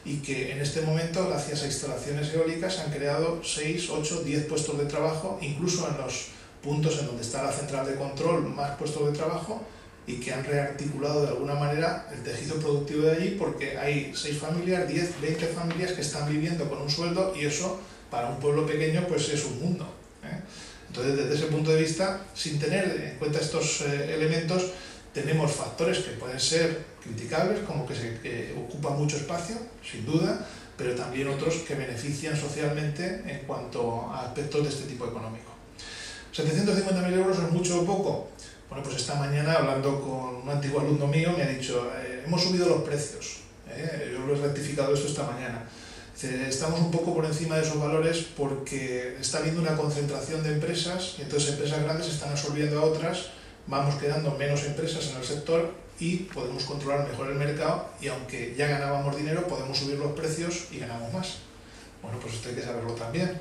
y que en este momento, gracias a instalaciones eólicas, han creado 6, 8, 10 puestos de trabajo, incluso en los puntos en donde está la central de control, más puestos de trabajo, y que han rearticulado de alguna manera el tejido productivo de allí, porque hay 6 familias, 10, 20 familias que están viviendo con un sueldo, y eso para un pueblo pequeño pues es un mundo, ¿eh? Entonces, desde ese punto de vista, sin tener en cuenta estos elementos, tenemos factores que pueden ser criticables, como que ocupa mucho espacio, sin duda, pero también otros que benefician socialmente en cuanto a aspectos de este tipo económico. ¿750.000 euros es mucho o poco? Bueno, pues esta mañana, hablando con un antiguo alumno mío, me ha dicho, hemos subido los precios, yo lo he rectificado esto esta mañana. Estamos un poco por encima de esos valores porque está habiendo una concentración de empresas, y entonces empresas grandes están absorbiendo a otras, vamos quedando menos empresas en el sector y podemos controlar mejor el mercado, y aunque ya ganábamos dinero, podemos subir los precios y ganamos más. Bueno, pues esto hay que saberlo también.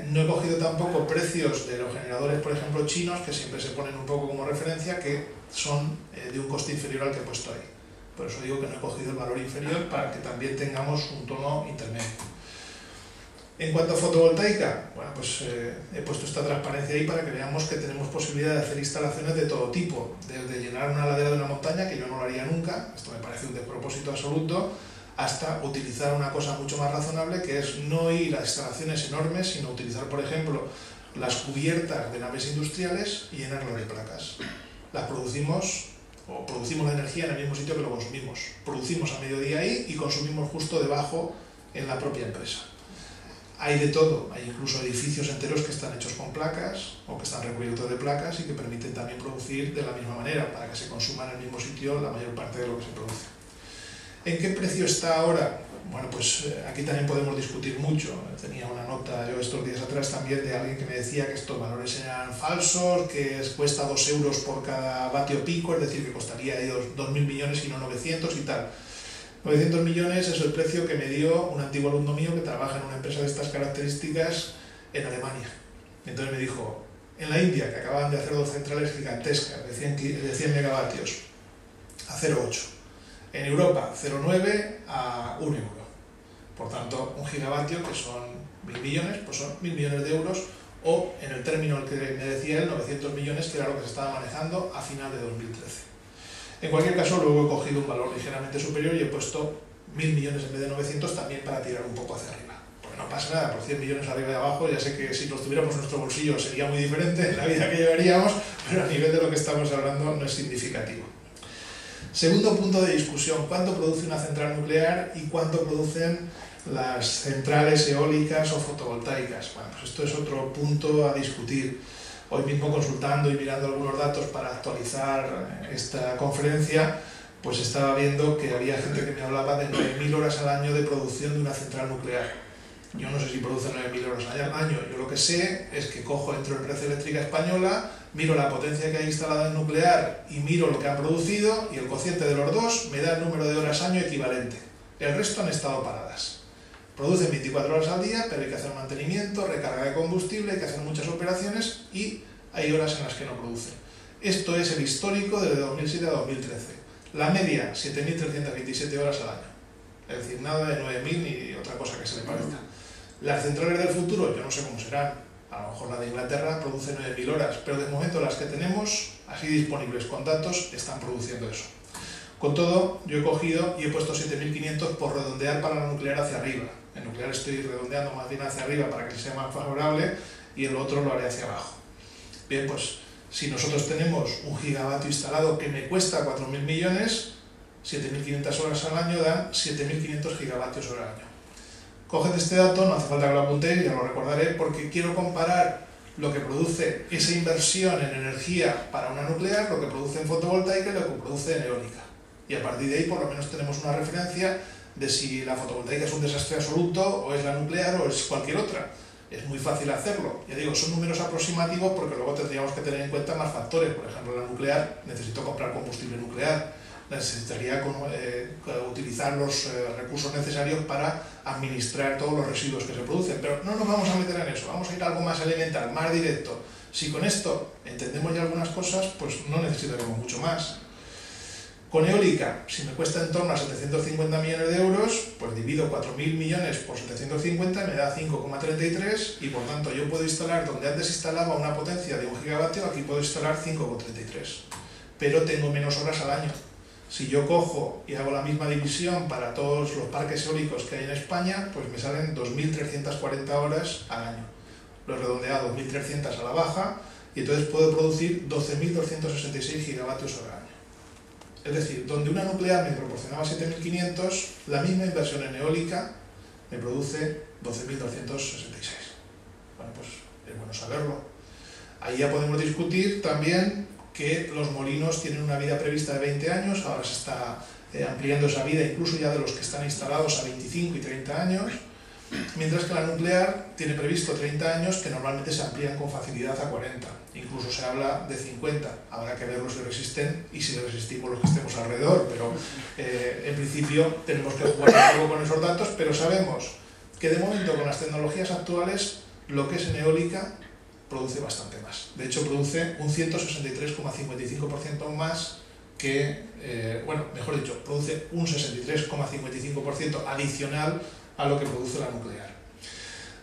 No he cogido tampoco precios de los generadores, por ejemplo, chinos, que siempre se ponen un poco como referencia, que son de un coste inferior al que he puesto ahí. Por eso digo que no he cogido el valor inferior, para que también tengamos un tono intermedio. En cuanto a fotovoltaica, bueno, pues he puesto esta transparencia ahí para que veamos que tenemos posibilidad de hacer instalaciones de todo tipo, desde llenar una ladera de una montaña, que yo no lo haría nunca, esto me parece un despropósito absoluto, hasta utilizar una cosa mucho más razonable, que es no ir a instalaciones enormes, sino utilizar, por ejemplo, las cubiertas de naves industriales y llenarlas de placas. Las producimos la energía en el mismo sitio que lo consumimos. Producimos a mediodía ahí y consumimos justo debajo en la propia empresa. Hay de todo, hay incluso edificios enteros que están hechos con placas o que están recubiertos de placas y que permiten también producir de la misma manera, para que se consuma en el mismo sitio la mayor parte de lo que se produce. ¿En qué precio está ahora? Bueno, pues aquí también podemos discutir mucho. Tenía una nota yo estos días atrás también de alguien que me decía que estos valores eran falsos, que cuesta 2 euros por cada vatio pico, es decir, que costaría 2.000 millones y no 900 y tal. 900 millones es el precio que me dio un antiguo alumno mío que trabaja en una empresa de estas características en Alemania. Entonces me dijo, en la India, que acaban de hacer 2 centrales gigantescas de 100 megavatios a 0,8. En Europa, 0,9 a 1 euro. Por tanto, un gigavatio, que son 1.000 millones, pues son 1.000 millones de euros, o en el término que me decía él, 900 millones, que era lo que se estaba manejando a final de 2013. En cualquier caso, luego he cogido un valor ligeramente superior y he puesto 1.000 millones en vez de 900, también para tirar un poco hacia arriba. Porque no pasa nada, por 100 millones arriba y abajo, ya sé que si los tuviéramos en nuestro bolsillo sería muy diferente la vida que llevaríamos, pero a nivel de lo que estamos hablando no es significativo. Segundo punto de discusión, ¿cuánto produce una central nuclear y cuánto producen las centrales eólicas o fotovoltaicas? Bueno, pues esto es otro punto a discutir. Hoy mismo, consultando y mirando algunos datos para actualizar esta conferencia, pues estaba viendo que había gente que me hablaba de 9.000 horas al año de producción de una central nuclear. Yo no sé si produce 9.000 horas al año, yo lo que sé es que cojo, entro en Red Eléctrica Española, miro la potencia que hay instalada en nuclear y miro lo que han producido, y el cociente de los dos me da el número de horas año equivalente. El resto han estado paradas. Producen 24 horas al día, pero hay que hacer mantenimiento, recarga de combustible, hay que hacer muchas operaciones y hay horas en las que no producen. Esto es el histórico desde 2007 a 2013. La media, 7.327 horas al año. Es decir, nada de 9.000 ni otra cosa que se le parezca. Las centrales del futuro, yo no sé cómo serán. A lo mejor la de Inglaterra produce 9.000 horas, pero de momento las que tenemos, así disponibles con datos, están produciendo eso. Con todo, yo he cogido y he puesto 7.500 por redondear para la nuclear hacia arriba. En nuclear estoy redondeando más bien hacia arriba para que sea más favorable y el otro lo haré hacia abajo. Bien, pues si nosotros tenemos un gigavatio instalado que me cuesta 4.000 millones, 7.500 horas al año dan 7.500 gigavatios hora al año. Coged este dato, no hace falta que lo apuntéis, ya lo recordaré, porque quiero comparar lo que produce esa inversión en energía para una nuclear, lo que produce en fotovoltaica y lo que produce en eólica. Y a partir de ahí por lo menos tenemos una referencia de si la fotovoltaica es un desastre absoluto o es la nuclear o es cualquier otra. Es muy fácil hacerlo. Ya digo, son números aproximativos porque luego tendríamos que tener en cuenta más factores. Por ejemplo, la nuclear, necesito comprar combustible nuclear, necesitaría utilizar los recursos necesarios para administrar todos los residuos que se producen. Pero no nos vamos a meter en eso, vamos a ir a algo más elemental, más directo. Si con esto entendemos ya algunas cosas, pues no necesitaremos mucho más. Con eólica, si me cuesta en torno a 750 millones de euros, pues divido 4.000 millones por 750, me da 5,33 y por tanto yo puedo instalar, donde antes instalaba una potencia de 1 gigavatio, aquí puedo instalar 5,33. Pero tengo menos horas al año. Si yo cojo y hago la misma división para todos los parques eólicos que hay en España, pues me salen 2.340 horas al año. Lo he redondeado 2.300 a la baja y entonces puedo producir 12.266 gigavatios hora al año. Es decir, donde una nuclear me proporcionaba 7.500, la misma inversión en eólica me produce 12.266. Bueno, pues es bueno saberlo. Ahí ya podemos discutir también que los molinos tienen una vida prevista de 20 años, ahora se está ampliando esa vida incluso ya de los que están instalados a 25 y 30 años, mientras que la nuclear tiene previsto 30 años que normalmente se amplían con facilidad a 40, incluso se habla de 50, habrá que verlos si resisten y si resistimos los que estemos alrededor, pero en principio tenemos que jugar un poco con esos datos, pero sabemos que de momento con las tecnologías actuales lo que es en eólica produce bastante más. De hecho, produce un 163,55% más que, mejor dicho, produce un 63,55% adicional a lo que produce la nuclear.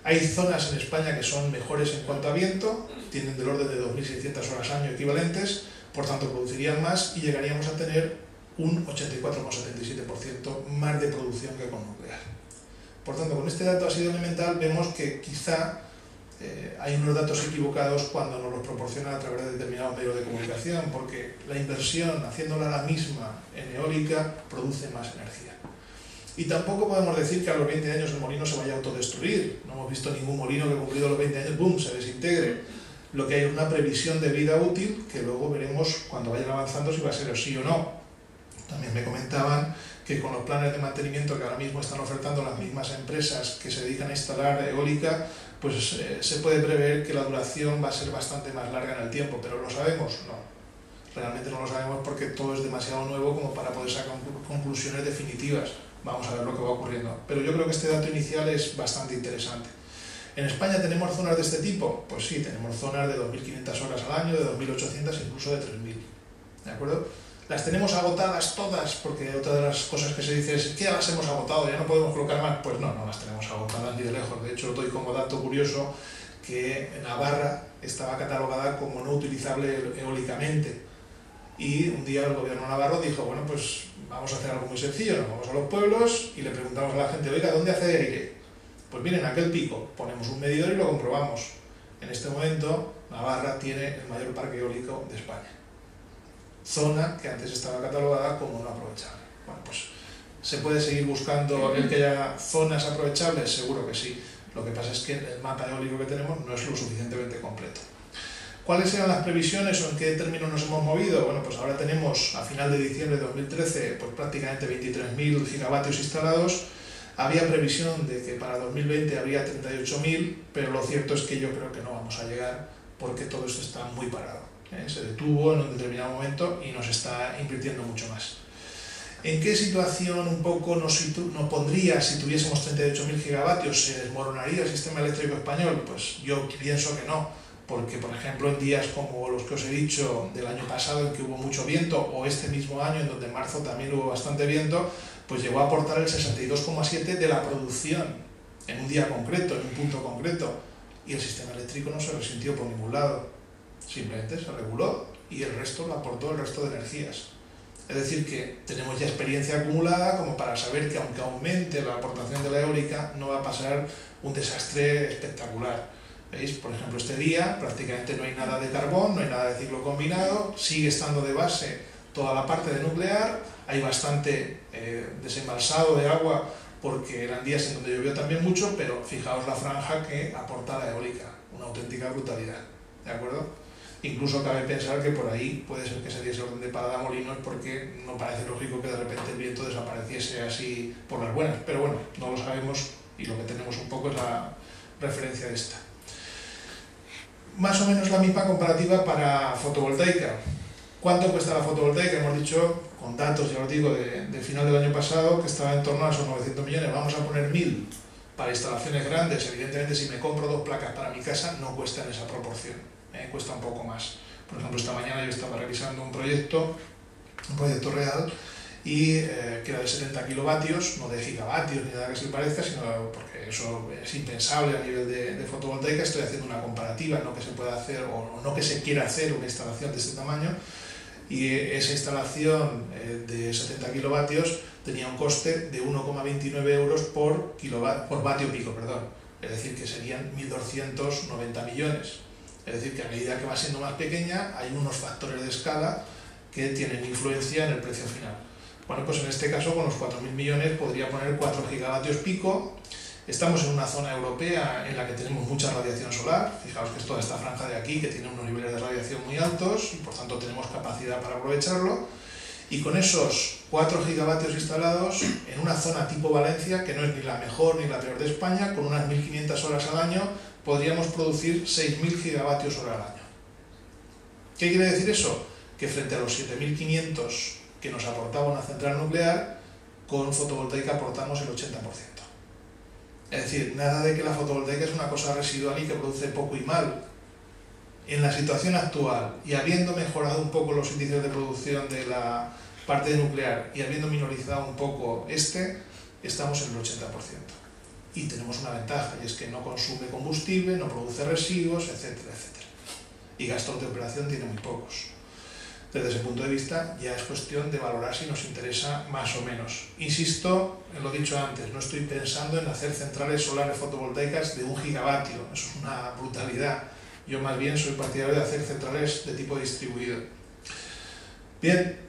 Hay zonas en España que son mejores en cuanto a viento, tienen del orden de 2.600 horas año equivalentes, por tanto producirían más y llegaríamos a tener un 84,77% más de producción que con nuclear. Por tanto, con este dato así de elemental vemos que quizá hay unos datos equivocados cuando nos los proporcionan a través de determinados medios de comunicación, porque la inversión, haciéndola la misma en eólica, produce más energía. Y tampoco podemos decir que a los 20 años el molino se vaya a autodestruir. No hemos visto ningún molino que cumplido los 20 años, ¡boom!, se desintegre. Lo que hay es una previsión de vida útil que luego veremos cuando vayan avanzando si va a ser sí o no. También me comentaban que con los planes de mantenimiento que ahora mismo están ofertando las mismas empresas que se dedican a instalar eólica, pues se puede prever que la duración va a ser bastante más larga en el tiempo, pero ¿lo sabemos? No. Realmente no lo sabemos porque todo es demasiado nuevo como para poder sacar conclusiones definitivas. Vamos a ver lo que va ocurriendo. Pero yo creo que este dato inicial es bastante interesante. ¿En España tenemos zonas de este tipo? Pues sí, tenemos zonas de 2.500 horas al año, de 2.800, incluso de 3.000. ¿De acuerdo? ¿Las tenemos agotadas todas? Porque otra de las cosas que se dice es que ya las hemos agotado, ya no podemos colocar más. Pues no, no las tenemos agotadas ni de lejos. De hecho, doy como dato curioso que Navarra estaba catalogada como no utilizable eólicamente. Y un día el gobierno navarro dijo, bueno, pues vamos a hacer algo muy sencillo, nos vamos a los pueblos y le preguntamos a la gente, oiga, ¿dónde hace aire? Pues miren, aquel pico, ponemos un medidor y lo comprobamos. En este momento, Navarra tiene el mayor parque eólico de España. Zona que antes estaba catalogada como no aprovechable. Bueno, pues ¿se puede seguir buscando el que haya zonas aprovechables? Seguro que sí. Lo que pasa es que el mapa eólico que tenemos no es lo suficientemente completo. ¿Cuáles eran las previsiones o en qué términos nos hemos movido? Bueno, pues ahora tenemos a final de diciembre de 2013 pues prácticamente 23.000 gigavatios instalados. Había previsión de que para 2020 habría 38.000, pero lo cierto es que yo creo que no vamos a llegar porque todo esto está muy parado. Se detuvo en un determinado momento y nos está invirtiendo mucho más. ¿En qué situación un poco nos pondría si tuviésemos 38.000 gigavatios? ¿Se desmoronaría el sistema eléctrico español? Pues yo pienso que no, porque por ejemplo en días como los que os he dicho del año pasado en que hubo mucho viento, o este mismo año en donde en marzo también hubo bastante viento, pues llegó a aportar el 62,7% de la producción en un día concreto, en un punto concreto, y el sistema eléctrico no se resintió por ningún lado, simplemente se reguló y el resto lo aportó el resto de energías. Es decir, que tenemos ya experiencia acumulada como para saber que aunque aumente la aportación de la eólica, no va a pasar un desastre espectacular. ¿Veis? Por ejemplo, este día prácticamente no hay nada de carbón, no hay nada de ciclo combinado, sigue estando de base toda la parte de nuclear, hay bastante desembalsado de agua porque eran días en donde llovió también mucho, pero fijaos la franja que aporta la eólica, una auténtica brutalidad, ¿de acuerdo? Incluso cabe pensar que por ahí puede ser que se diese orden de parada a molinos porque no parece lógico que de repente el viento desapareciese así por las buenas, pero bueno, no lo sabemos y lo que tenemos un poco es la referencia de esta. Más o menos la misma comparativa para fotovoltaica. ¿Cuánto cuesta la fotovoltaica? Hemos dicho, con datos, ya os digo, de final del año pasado, que estaba en torno a esos 900 millones. Vamos a poner 1.000 para instalaciones grandes. Evidentemente, si me compro 2 placas para mi casa, no cuesta en esa proporción. Cuesta un poco más. Por ejemplo, esta mañana yo estaba revisando un proyecto real, y que era de 70 kilovatios, no de gigavatios ni nada que se le parezca, sino porque eso es impensable a nivel de fotovoltaica. Estoy haciendo una comparativa, no que se pueda hacer o no que se quiera hacer una instalación de este tamaño, y esa instalación de 70 kilovatios tenía un coste de 1,29 euros por vatio pico, perdón. Es decir, que serían 1.290 millones. Es decir, que a medida que va siendo más pequeña hay unos factores de escala que tienen influencia en el precio final. Bueno, pues en este caso con los 4.000 millones podría poner 4 gigavatios pico. Estamos en una zona europea en la que tenemos mucha radiación solar. Fijaos que es toda esta franja de aquí que tiene unos niveles de radiación muy altos y por tanto tenemos capacidad para aprovecharlo. Y con esos 4 gigavatios instalados en una zona tipo Valencia, que no es ni la mejor ni la peor de España, con unas 1.500 horas al año, podríamos producir 6.000 gigavatios hora al año. ¿Qué quiere decir eso? Que frente a los 7.500 que nos aportaba una central nuclear, con fotovoltaica aportamos el 80%. Es decir, nada de que la fotovoltaica es una cosa residual y que produce poco y mal. En la situación actual, y habiendo mejorado un poco los índices de producción de la parte nuclear y habiendo minorizado un poco estamos en el 80%. Y tenemos una ventaja, y es que no consume combustible, no produce residuos, etcétera, etcétera. Y gastos de operación tiene muy pocos. Desde ese punto de vista ya es cuestión de valorar si nos interesa más o menos. Insisto en lo dicho antes, no estoy pensando en hacer centrales solares fotovoltaicas de 1 gigavatio, eso es una brutalidad. Yo más bien soy partidario de hacer centrales de tipo distribuido. Bien,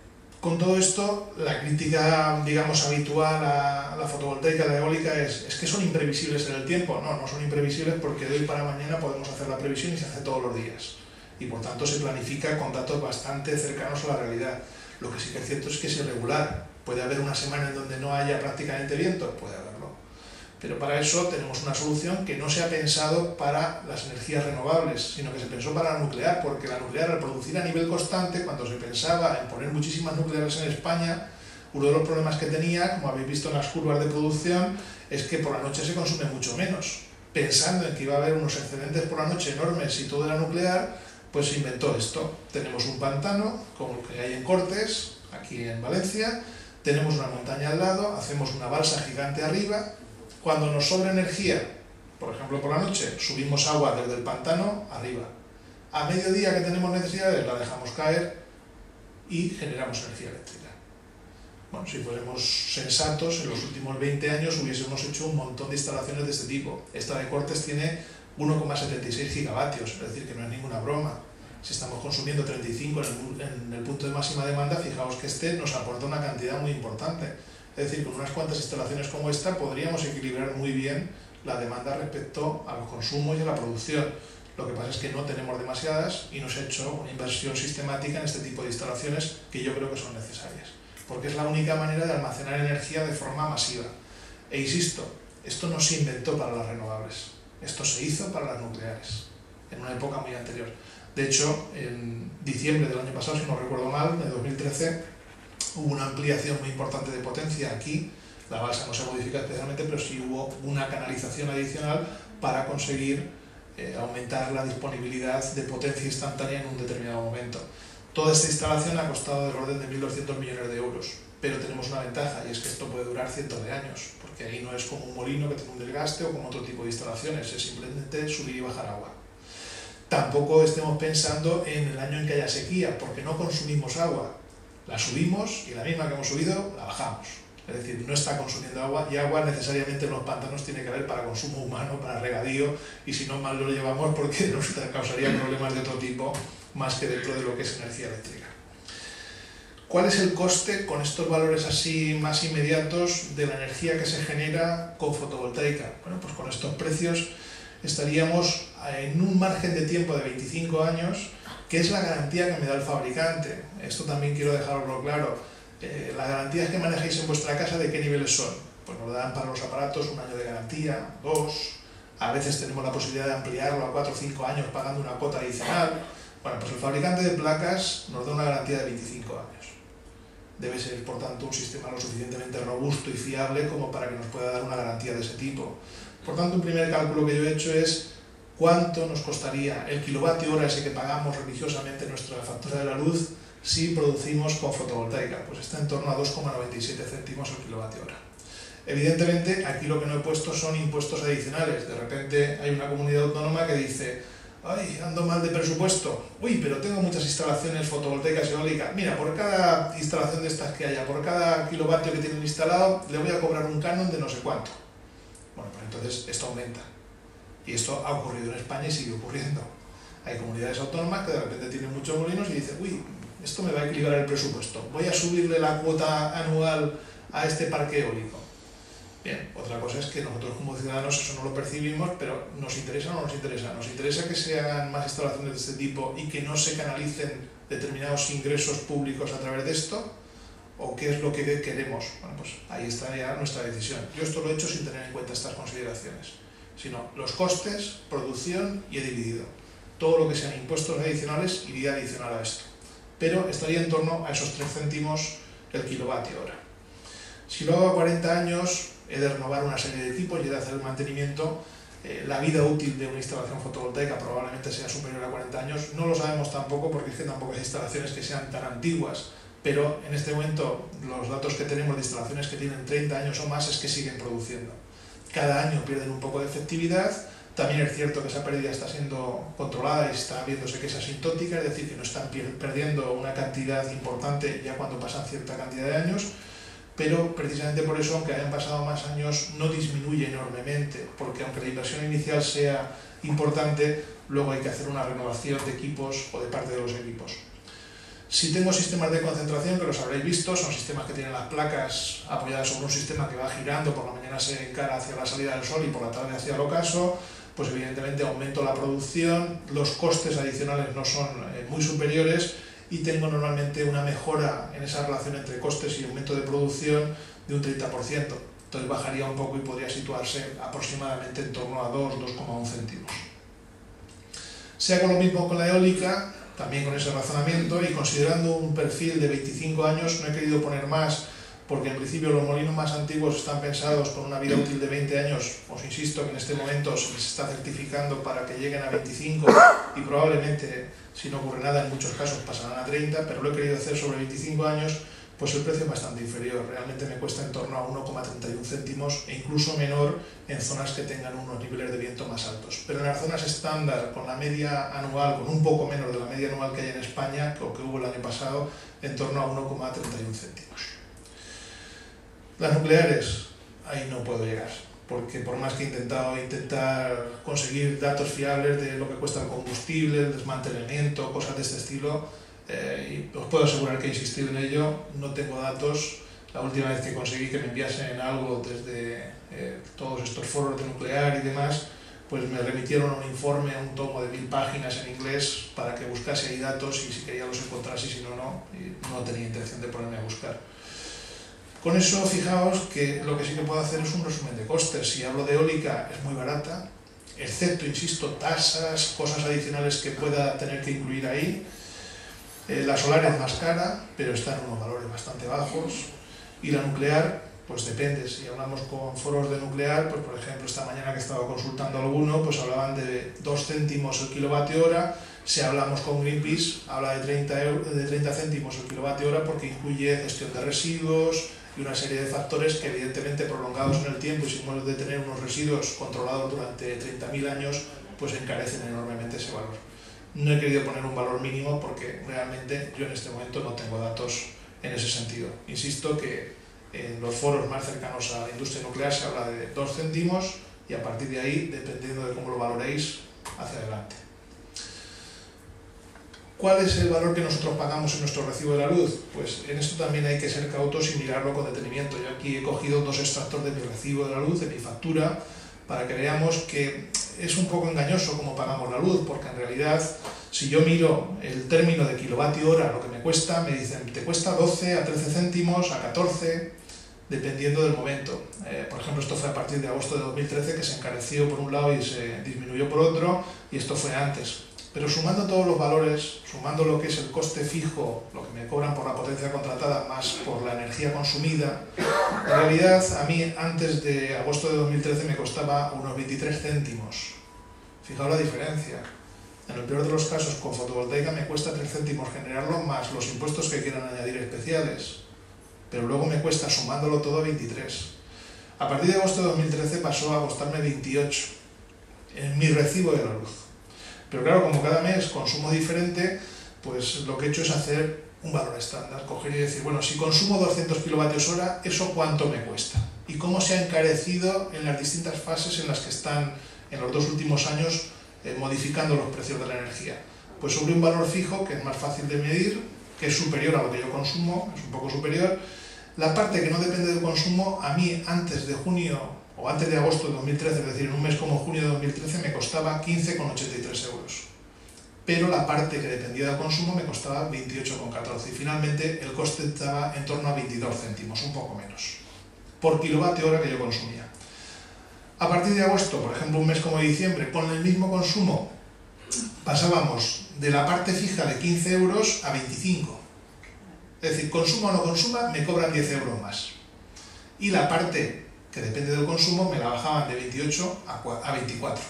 con todo esto, la crítica, digamos, habitual a la fotovoltaica, a la eólica, es que son imprevisibles en el tiempo. No, no son imprevisibles porque de hoy para mañana podemos hacer la previsión y se hace todos los días. Y por tanto se planifica con datos bastante cercanos a la realidad. Lo que sí que es cierto es que es irregular. Puede haber una semana en donde no haya prácticamente viento, puede haberlo. Pero para eso tenemos una solución que no se ha pensado para las energías renovables, sino que se pensó para la nuclear, porque la nuclear, al producir a nivel constante, cuando se pensaba en poner muchísimas nucleares en España, uno de los problemas que tenía, como habéis visto en las curvas de producción, es que por la noche se consume mucho menos. Pensando en que iba a haber unos excedentes por la noche enormes y todo era nuclear, pues se inventó esto. Tenemos un pantano, como el que hay en Cortes, aquí en Valencia, tenemos una montaña al lado, hacemos una balsa gigante arriba. Cuando nos sobra energía, por ejemplo por la noche, subimos agua desde el pantano arriba. A mediodía que tenemos necesidades, la dejamos caer y generamos energía eléctrica. Bueno, si fuéramos sensatos, en los últimos 20 años hubiésemos hecho un montón de instalaciones de este tipo. Esta de Cortes tiene 1,76 gigavatios, es decir, que no es ninguna broma. Si estamos consumiendo 35 en el punto de máxima demanda, fijaos que este nos aporta una cantidad muy importante. Es decir, con unas cuantas instalaciones como esta podríamos equilibrar muy bien la demanda respecto a los consumos y a la producción. Lo que pasa es que no tenemos demasiadas y no se ha hecho una inversión sistemática en este tipo de instalaciones que yo creo que son necesarias, porque es la única manera de almacenar energía de forma masiva. E insisto, esto no se inventó para las renovables, esto se hizo para las nucleares, en una época muy anterior. De hecho, en diciembre del año pasado, si no recuerdo mal, de 2013, hubo una ampliación muy importante de potencia aquí. La balsa no se modifica especialmente, pero sí hubo una canalización adicional para conseguir aumentar la disponibilidad de potencia instantánea en un determinado momento. Toda esta instalación ha costado del orden de 1.200 millones de euros, pero tenemos una ventaja, y es que esto puede durar cientos de años, porque ahí no es como un molino que tiene un desgaste o como otro tipo de instalaciones, es simplemente subir y bajar agua. Tampoco estemos pensando en el año en que haya sequía, porque no consumimos agua, la subimos y la misma que hemos subido la bajamos. Es decir, no está consumiendo agua, y agua necesariamente en los pantanos tiene que haber para consumo humano, para regadío, y si no mal lo llevamos porque nos causaría problemas de otro tipo, más que dentro de lo que es energía eléctrica. ¿Cuál es el coste con estos valores así más inmediatos de la energía que se genera con fotovoltaica? Bueno, pues con estos precios estaríamos en un margen de tiempo de 25 años, que es la garantía que me da el fabricante. Esto también quiero dejarlo claro. Las garantías que manejéis en vuestra casa, ¿de qué niveles son? Pues nos dan para los aparatos 1 año de garantía, 2, a veces tenemos la posibilidad de ampliarlo a 4 o 5 años pagando una cuota adicional. Bueno, pues el fabricante de placas nos da una garantía de 25 años. Debe ser, por tanto, un sistema lo suficientemente robusto y fiable como para que nos pueda dar una garantía de ese tipo. Por tanto, un primer cálculo que yo he hecho es cuánto nos costaría el kilovatio hora ese que pagamos religiosamente en nuestra factura de la luz si producimos con fotovoltaica. Pues está en torno a 2,97 céntimos el kilovatio hora. Evidentemente, aquí lo que no he puesto son impuestos adicionales. De repente hay una comunidad autónoma que dice: ¡ay, ando mal de presupuesto! ¡Uy, pero tengo muchas instalaciones fotovoltaicas y eólicas! Mira, por cada instalación de estas que haya, por cada kilovatio que tienen instalado, le voy a cobrar un canon de no sé cuánto. Bueno, pues entonces esto aumenta. Y esto ha ocurrido en España y sigue ocurriendo. Hay comunidades autónomas que de repente tienen muchos molinos y dicen: uy, esto me va a equilibrar el presupuesto, voy a subirle la cuota anual a este parque eólico. Bien, otra cosa es que nosotros como ciudadanos eso no lo percibimos, pero ¿nos interesa o no nos interesa? ¿Nos interesa que se hagan más instalaciones de este tipo y que no se canalicen determinados ingresos públicos a través de esto? ¿O qué es lo que queremos? Bueno, pues ahí está ya nuestra decisión. Yo esto lo he hecho sin tener en cuenta estas consideraciones, sino los costes, producción y he dividido. Todo lo que sean impuestos adicionales iría adicional a esto, pero estaría en torno a esos 3 céntimos el kilovatio hora. Si lo hago a 40 años, he de renovar una serie de equipos y he de hacer el mantenimiento. La vida útil de una instalación fotovoltaica probablemente sea superior a 40 años. No lo sabemos tampoco porque es que tampoco hay instalaciones que sean tan antiguas, pero en este momento los datos que tenemos de instalaciones que tienen 30 años o más es que siguen produciendo. Cada año pierden un poco de efectividad. También es cierto que esa pérdida está siendo controlada y está viéndose que es asintótica, es decir, que no están perdiendo una cantidad importante ya cuando pasan cierta cantidad de años, pero precisamente por eso, aunque hayan pasado más años, no disminuye enormemente, porque aunque la inversión inicial sea importante, luego hay que hacer una renovación de equipos o de parte de los equipos. Si tengo sistemas de concentración, que los habréis visto, son sistemas que tienen las placas apoyadas sobre un sistema que va girando, por la mañana se encara hacia la salida del sol y por la tarde hacia el ocaso, pues evidentemente aumento la producción, los costes adicionales no son muy superiores y tengo normalmente una mejora en esa relación entre costes y aumento de producción de un 30%. Entonces bajaría un poco y podría situarse aproximadamente en torno a 2,1 céntimos. Si hago lo mismo con la eólica, también con ese razonamiento y considerando un perfil de 25 años, no he querido poner más porque en principio los molinos más antiguos están pensados con una vida útil de 20 años. Os insisto que en este momento se les está certificando para que lleguen a 25 y probablemente, si no ocurre nada, en muchos casos pasarán a 30, pero lo he querido hacer sobre 25 años, pues el precio es bastante inferior. Realmente me cuesta en torno a 1,31 céntimos e incluso menor en zonas que tengan unos niveles de viento más altos. Pero en las zonas estándar, con la media anual, con un poco menos de la media anual que hay en España, o que hubo el año pasado, en torno a 1,31 céntimos. Las nucleares, ahí no puedo llegar, porque por más que he intentado conseguir datos fiables de lo que cuesta el combustible, el desmantelamiento, cosas de este estilo, y os puedo asegurar que he insistido en ello, no tengo datos. La última vez que conseguí que me enviasen algo desde todos estos foros de nuclear y demás, pues me remitieron un informe, un tomo de 1000 páginas en inglés para que buscase ahí datos y si quería los encontrase y si no, no. Y no tenía intención de ponerme a buscar. Con eso, fijaos que lo que sí que puedo hacer es un resumen de costes. Si hablo de eólica, es muy barata, excepto, insisto, tasas, cosas adicionales que pueda tener que incluir ahí. La solar es más cara, pero está en unos valores bastante bajos. Y la nuclear, pues depende. Si hablamos con foros de nuclear, pues por ejemplo, esta mañana que estaba consultando alguno, pues hablaban de 2 céntimos el kilovatio hora, Si hablamos con Greenpeace, habla de 30 céntimos el kilovatio hora porque incluye gestión de residuos y una serie de factores que evidentemente prolongados en el tiempo y sin modo de tener unos residuos controlados durante 30.000 años, pues encarecen enormemente ese valor. No he querido poner un valor mínimo porque realmente yo en este momento no tengo datos en ese sentido. Insisto que en los foros más cercanos a la industria nuclear se habla de 2 céntimos y a partir de ahí, dependiendo de cómo lo valoréis, hacia adelante. ¿Cuál es el valor que nosotros pagamos en nuestro recibo de la luz? Pues en esto también hay que ser cautos y mirarlo con detenimiento. Yo aquí he cogido 2 extractos de mi recibo de la luz, de mi factura, para que veamos que es un poco engañoso cómo pagamos la luz, porque en realidad, si yo miro el término de kilovatio hora, lo que me cuesta, me dicen, te cuesta 12 a 13 céntimos, a 14, dependiendo del momento. Por ejemplo, esto fue a partir de agosto de 2013, que se encareció por un lado y se disminuyó por otro, y esto fue antes. Pero sumando todos los valores, sumando lo que es el coste fijo, lo que me cobran por la potencia contratada, más por la energía consumida, en realidad a mí antes de agosto de 2013 me costaba unos 23 céntimos. Fijaos la diferencia. En el peor de los casos, con fotovoltaica me cuesta 3 céntimos generarlo, más los impuestos que quieran añadir especiales. Pero luego me cuesta, sumándolo todo, 23. A partir de agosto de 2013 pasó a costarme 28 en mi recibo de la luz. Pero claro, como cada mes consumo diferente, pues lo que he hecho es hacer un valor estándar, coger y decir, bueno, si consumo 200 kilovatios hora, ¿eso cuánto me cuesta? Y cómo se ha encarecido en las distintas fases en las que están en los 2 últimos años modificando los precios de la energía. Pues sobre un valor fijo, que es más fácil de medir, que es superior a lo que yo consumo, es un poco superior. La parte que no depende del consumo, a mí antes de junio o antes de agosto de 2013, es decir, en un mes como junio de 2013, me costaba 15,83 euros. Pero la parte que dependía del consumo me costaba 28,14 y finalmente el coste estaba en torno a 22 céntimos, un poco menos, por kilovatio hora que yo consumía. A partir de agosto, por ejemplo, un mes como diciembre, con el mismo consumo, pasábamos de la parte fija de 15 euros a 25. Es decir, consuma o no consuma, me cobran 10 euros más. Y la parte que depende del consumo, me la bajaban de 28 a 24.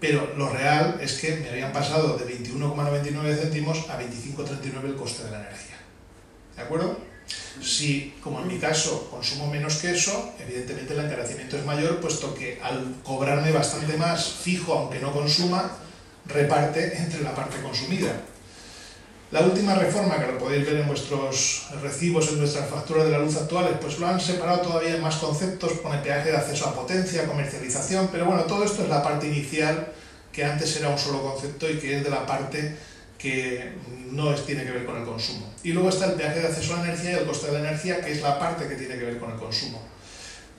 Pero lo real es que me habían pasado de 21,99 céntimos a 25,39 el coste de la energía. ¿De acuerdo? Si, como en mi caso, consumo menos que eso, evidentemente el encarecimiento es mayor, puesto que al cobrarme bastante más fijo, aunque no consuma, reparte entre la parte consumida. La última reforma, que lo podéis ver en vuestros recibos, en nuestras facturas de la luz actuales, pues lo han separado todavía en más conceptos, pone peaje de acceso a potencia, comercialización, pero bueno, todo esto es la parte inicial, que antes era un solo concepto y que es de la parte que no tiene que ver con el consumo. Y luego está el peaje de acceso a la energía y el coste de la energía, que es la parte que tiene que ver con el consumo.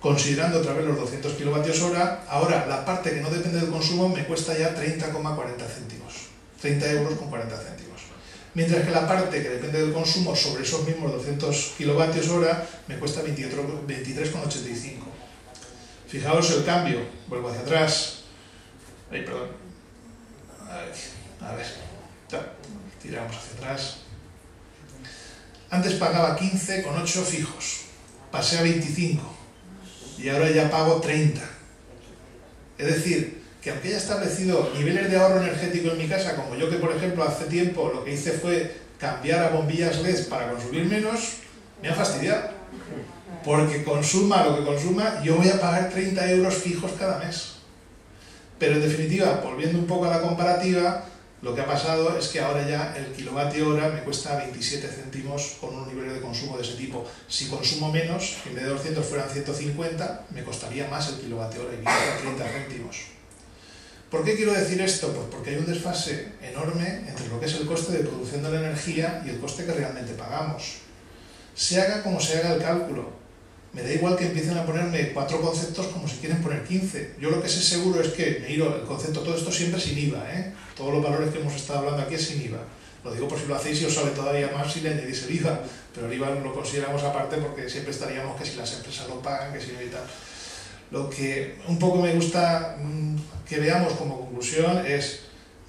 Considerando otra vez los 200 kilovatios hora, ahora la parte que no depende del consumo me cuesta ya 30,40 céntimos, 30 euros con 40 céntimos. Mientras que la parte que depende del consumo sobre esos mismos 200 kilovatios hora me cuesta 23,85. Fijaos el cambio, vuelvo hacia atrás. Ay, perdón. A ver, tiramos hacia atrás. Antes pagaba 15,8 fijos, pasé a 25 y ahora ya pago 30. Es decir, que aunque haya establecido niveles de ahorro energético en mi casa, como yo que por ejemplo hace tiempo lo que hice fue cambiar a bombillas LED para consumir menos, me ha fastidiado. Porque consuma lo que consuma, yo voy a pagar 30 euros fijos cada mes. Pero en definitiva, volviendo un poco a la comparativa, lo que ha pasado es que ahora ya el kilovatio hora me cuesta 27 céntimos con un nivel de consumo de ese tipo. Si consumo menos, en vez de 200 fueran 150, me costaría más el kilovatio hora y me a 30 céntimos. ¿Por qué quiero decir esto? Pues porque hay un desfase enorme entre lo que es el coste de producción de la energía y el coste que realmente pagamos. Se haga como se haga el cálculo, me da igual que empiecen a ponerme 4 conceptos como si quieren poner 15. Yo lo que sé seguro es que, me el concepto, todo esto siempre sin IVA, Todos los valores que hemos estado hablando aquí es sin IVA. Lo digo por si lo hacéis y os sale todavía más si le añadís el IVA, pero el IVA lo consideramos aparte porque siempre estaríamos que si las empresas lo pagan, que si no y tal. Lo que un poco me gusta que veamos como conclusión es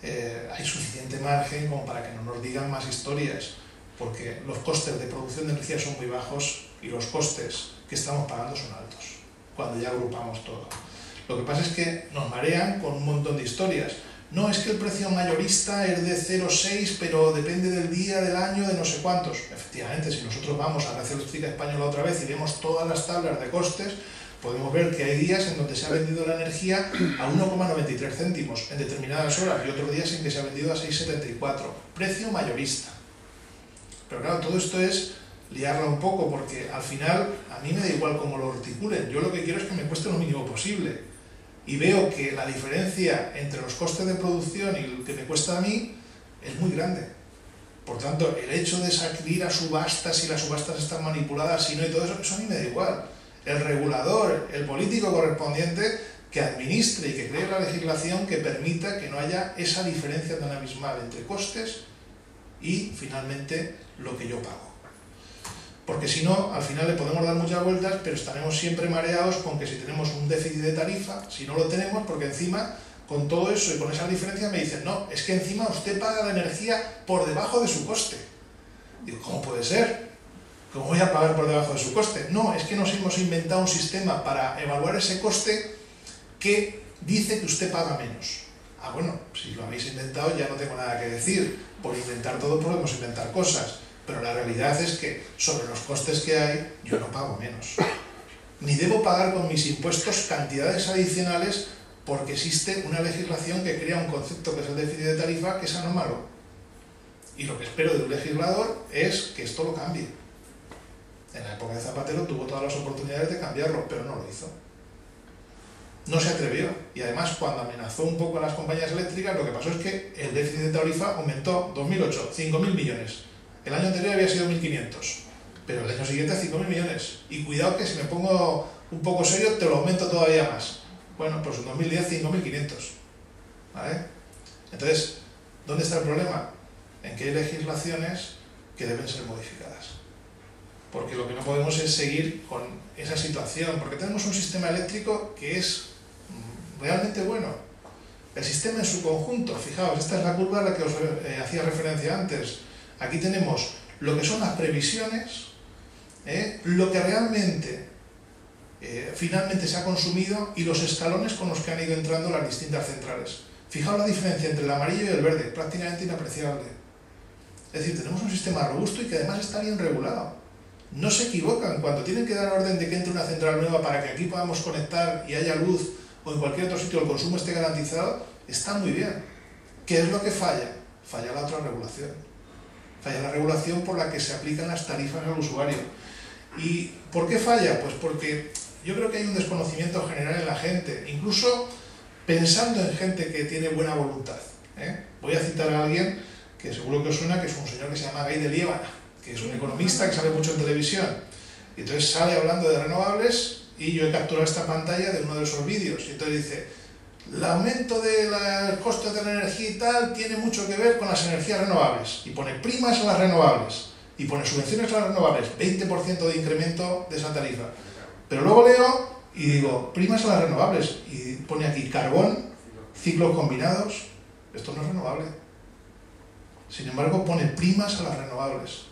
hay suficiente margen como para que no nos digan más historias, porque los costes de producción de energía son muy bajos y los costes que estamos pagando son altos, cuando ya agrupamos todo. Lo que pasa es que nos marean con un montón de historias, no, es que el precio mayorista es de 0,6, pero depende del día, del año, de no sé cuántos. Efectivamente, si nosotros vamos a la Red Eléctrica Española otra vez y vemos todas las tablas de costes, podemos ver que hay días en donde se ha vendido la energía a 1,93 céntimos en determinadas horas y otros días en que se ha vendido a 6,74. Precio mayorista. Pero claro, todo esto es liarla un poco, porque al final a mí me da igual cómo lo articulen. Yo lo que quiero es que me cueste lo mínimo posible. Y veo que la diferencia entre los costes de producción y lo que me cuesta a mí es muy grande. Por tanto, el hecho de salir a subastas, si las subastas están manipuladas, si no y todo eso, eso a mí me da igual. El regulador, el político correspondiente, que administre y que cree la legislación que permita que no haya esa diferencia tan abismal entre costes y, finalmente, lo que yo pago. Porque si no, al final le podemos dar muchas vueltas, pero estaremos siempre mareados con que si tenemos un déficit de tarifa, si no lo tenemos, porque encima, con todo eso y con esa diferencia me dicen, no, es que encima usted paga la energía por debajo de su coste. Digo, ¿cómo puede ser? ¿Cómo voy a pagar por debajo de su coste? No, es que nos hemos inventado un sistema para evaluar ese coste que dice que usted paga menos. Ah, bueno, si lo habéis inventado ya no tengo nada que decir. Por inventar todo podemos inventar cosas. Pero la realidad es que sobre los costes que hay, yo no pago menos. Ni debo pagar con mis impuestos cantidades adicionales porque existe una legislación que crea un concepto que es el déficit de tarifa, que es anómalo. Y lo que espero de un legislador es que esto lo cambie. En la época de Zapatero tuvo todas las oportunidades de cambiarlo, pero no lo hizo. No se atrevió. Y además, cuando amenazó un poco a las compañías eléctricas, lo que pasó es que el déficit de tarifa aumentó 2008, 5.000 millones. El año anterior había sido 1.500, pero el año siguiente 5.000 millones. Y cuidado que si me pongo un poco serio, te lo aumento todavía más. Bueno, pues en 2010 5.500. ¿Vale? Entonces, ¿dónde está el problema? En que hay legislaciones que deben ser modificadas. Porque lo que no podemos es seguir con esa situación, porque tenemos un sistema eléctrico que es realmente bueno. El sistema en su conjunto, fijaos, esta es la curva a la que os hacía referencia antes. Aquí tenemos lo que son las previsiones, lo que realmente finalmente se ha consumido y los escalones con los que han ido entrando las distintas centrales. Fijaos la diferencia entre el amarillo y el verde, prácticamente inapreciable. Es decir, tenemos un sistema robusto y que además está bien regulado. No se equivocan, cuando tienen que dar orden de que entre una central nueva para que aquí podamos conectar y haya luz o en cualquier otro sitio el consumo esté garantizado, está muy bien. ¿Qué es lo que falla? Falla la otra regulación. Falla la regulación por la que se aplican las tarifas al usuario. ¿Y por qué falla? Pues porque yo creo que hay un desconocimiento general en la gente, incluso pensando en gente que tiene buena voluntad. Voy a citar a alguien que seguro que os suena, que es un señor que se llama Guy de Liébana, que es un economista que sale mucho en televisión. Y entonces sale hablando de renovables y yo he capturado esta pantalla de uno de esos vídeos. Y entonces dice, el aumento de los costes de la energía y tal tiene mucho que ver con las energías renovables. Y pone primas a las renovables. Y pone subvenciones a las renovables, 20% de incremento de esa tarifa. Pero luego leo y digo, primas a las renovables. Y pone aquí carbón, ciclos combinados. Esto no es renovable. Sin embargo, pone primas a las renovables.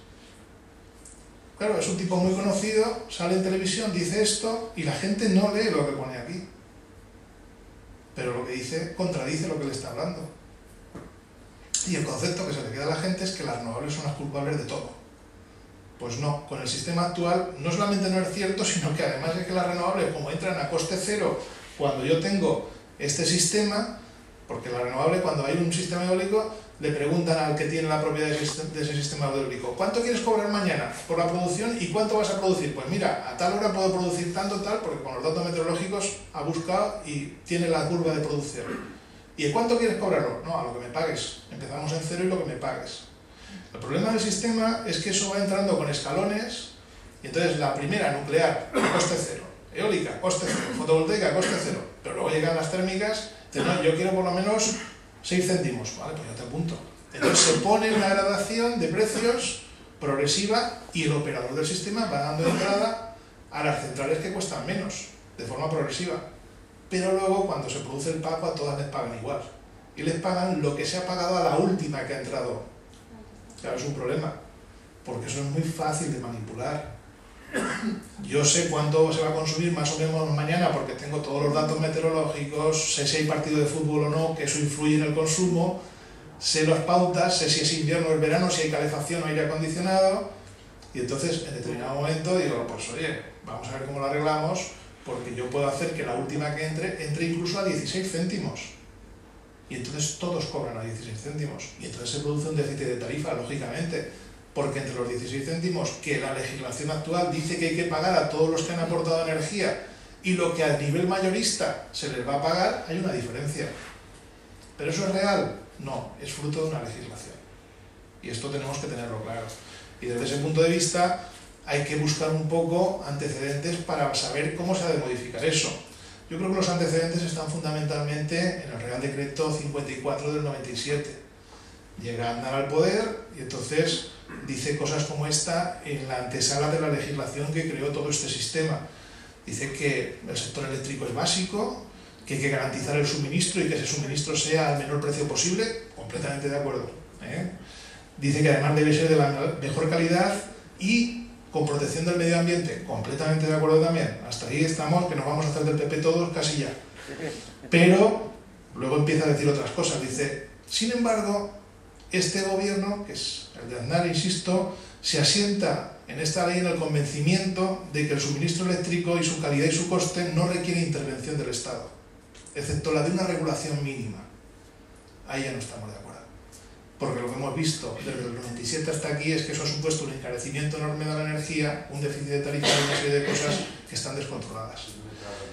Claro, es un tipo muy conocido, sale en televisión, dice esto y la gente no lee lo que pone aquí. Pero lo que dice contradice lo que le está hablando. Y el concepto que se le queda a la gente es que las renovables son las culpables de todo. Pues no, con el sistema actual no solamente no es cierto, sino que además es que las renovables, como entran a coste cero cuando yo tengo este sistema, porque la renovable, cuando hay un sistema eólico, le preguntan al que tiene la propiedad de ese sistema eólico, ¿cuánto quieres cobrar mañana por la producción y cuánto vas a producir? Pues mira, a tal hora puedo producir tanto, tal, porque con los datos meteorológicos ha buscado y tiene la curva de producción. ¿Y cuánto quieres cobrarlo? No, a lo que me pagues. Empezamos en cero y lo que me pagues. El problema del sistema es que eso va entrando con escalones y entonces la primera, nuclear, coste cero, eólica, coste cero, fotovoltaica, coste cero, pero luego llegan las térmicas, no, yo quiero por lo menos 6 céntimos, vale, pues yo te apunto. Entonces se pone una gradación de precios progresiva y el operador del sistema va dando entrada a las centrales que cuestan menos, de forma progresiva. Pero luego cuando se produce el pago a todas les pagan igual. Y les pagan lo que se ha pagado a la última que ha entrado. Claro, es un problema, porque eso es muy fácil de manipular. Yo sé cuánto se va a consumir más o menos mañana porque tengo todos los datos meteorológicos, sé si hay partido de fútbol o no, que eso influye en el consumo, sé las pautas, sé si es invierno o es verano, si hay calefacción o aire acondicionado, y entonces en determinado momento digo, pues oye, vamos a ver cómo lo arreglamos, porque yo puedo hacer que la última que entre incluso a 16 céntimos. Y entonces todos cobran a 16 céntimos. Y entonces se produce un déficit de tarifa, lógicamente, porque entre los 16 céntimos que la legislación actual dice que hay que pagar a todos los que han aportado energía y lo que a nivel mayorista se les va a pagar, hay una diferencia. ¿Pero eso es real? No, es fruto de una legislación. Y esto tenemos que tenerlo claro. Y desde ese punto de vista hay que buscar un poco antecedentes para saber cómo se ha de modificar eso. Yo creo que los antecedentes están fundamentalmente en el Real Decreto 54 del 97. Llega a andar al poder y entonces dice cosas como esta en la antesala de la legislación que creó todo este sistema. Dice que el sector eléctrico es básico, que hay que garantizar el suministro y que ese suministro sea al menor precio posible, completamente de acuerdo. Dice que además debe ser de la mejor calidad y con protección del medio ambiente, completamente de acuerdo también. Hasta ahí estamos, que nos vamos a hacer del PP todos, casi ya. Pero luego empieza a decir otras cosas. Dice, sin embargo, este gobierno, que es el de Aznar, insisto, se asienta en esta ley en el convencimiento de que el suministro eléctrico y su calidad y su coste no requiere intervención del Estado, excepto la de una regulación mínima. Ahí ya no estamos de acuerdo. Porque lo que hemos visto desde el 97 hasta aquí es que eso ha supuesto un encarecimiento enorme de la energía, un déficit de tarifa y una serie de cosas que están descontroladas.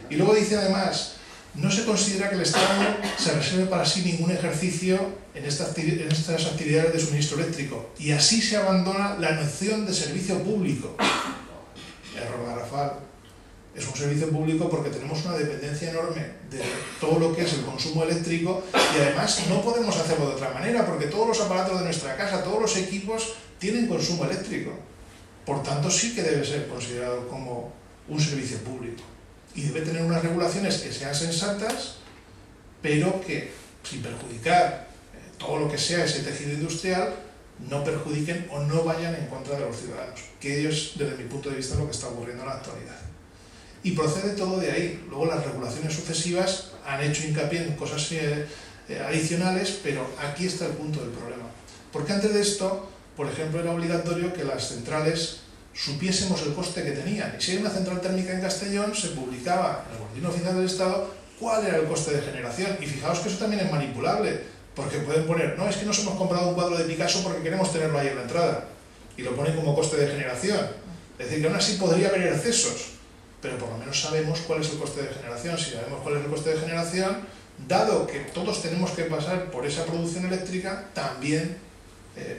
Y luego dice además, no se considera que el Estado se reserve para sí ningún ejercicio en estas actividades de suministro eléctrico y así se abandona la noción de servicio público. Error garrafal. Es un servicio público porque tenemos una dependencia enorme de todo lo que es el consumo eléctrico y además no podemos hacerlo de otra manera porque todos los aparatos de nuestra casa, todos los equipos tienen consumo eléctrico. Por tanto, sí que debe ser considerado como un servicio público y debe tener unas regulaciones que sean sensatas, pero que, sin perjudicar todo lo que sea ese tejido industrial, no perjudiquen o no vayan en contra de los ciudadanos, que ellos, desde mi punto de vista, es lo que está ocurriendo en la actualidad. Y procede todo de ahí. Luego las regulaciones sucesivas han hecho hincapié en cosas adicionales, pero aquí está el punto del problema. Porque antes de esto, por ejemplo, era obligatorio que las centrales supiésemos el coste que tenían. Y si hay una central térmica en Castellón, se publicaba en el Boletín Oficial del Estado cuál era el coste de generación. Y fijaos que eso también es manipulable, porque pueden poner, no, es que nos hemos comprado un cuadro de Picasso porque queremos tenerlo ahí en la entrada. Y lo ponen como coste de generación. Es decir, que aún así podría haber excesos. Pero por lo menos sabemos cuál es el coste de generación. Si sabemos cuál es el coste de generación, dado que todos tenemos que pasar por esa producción eléctrica, también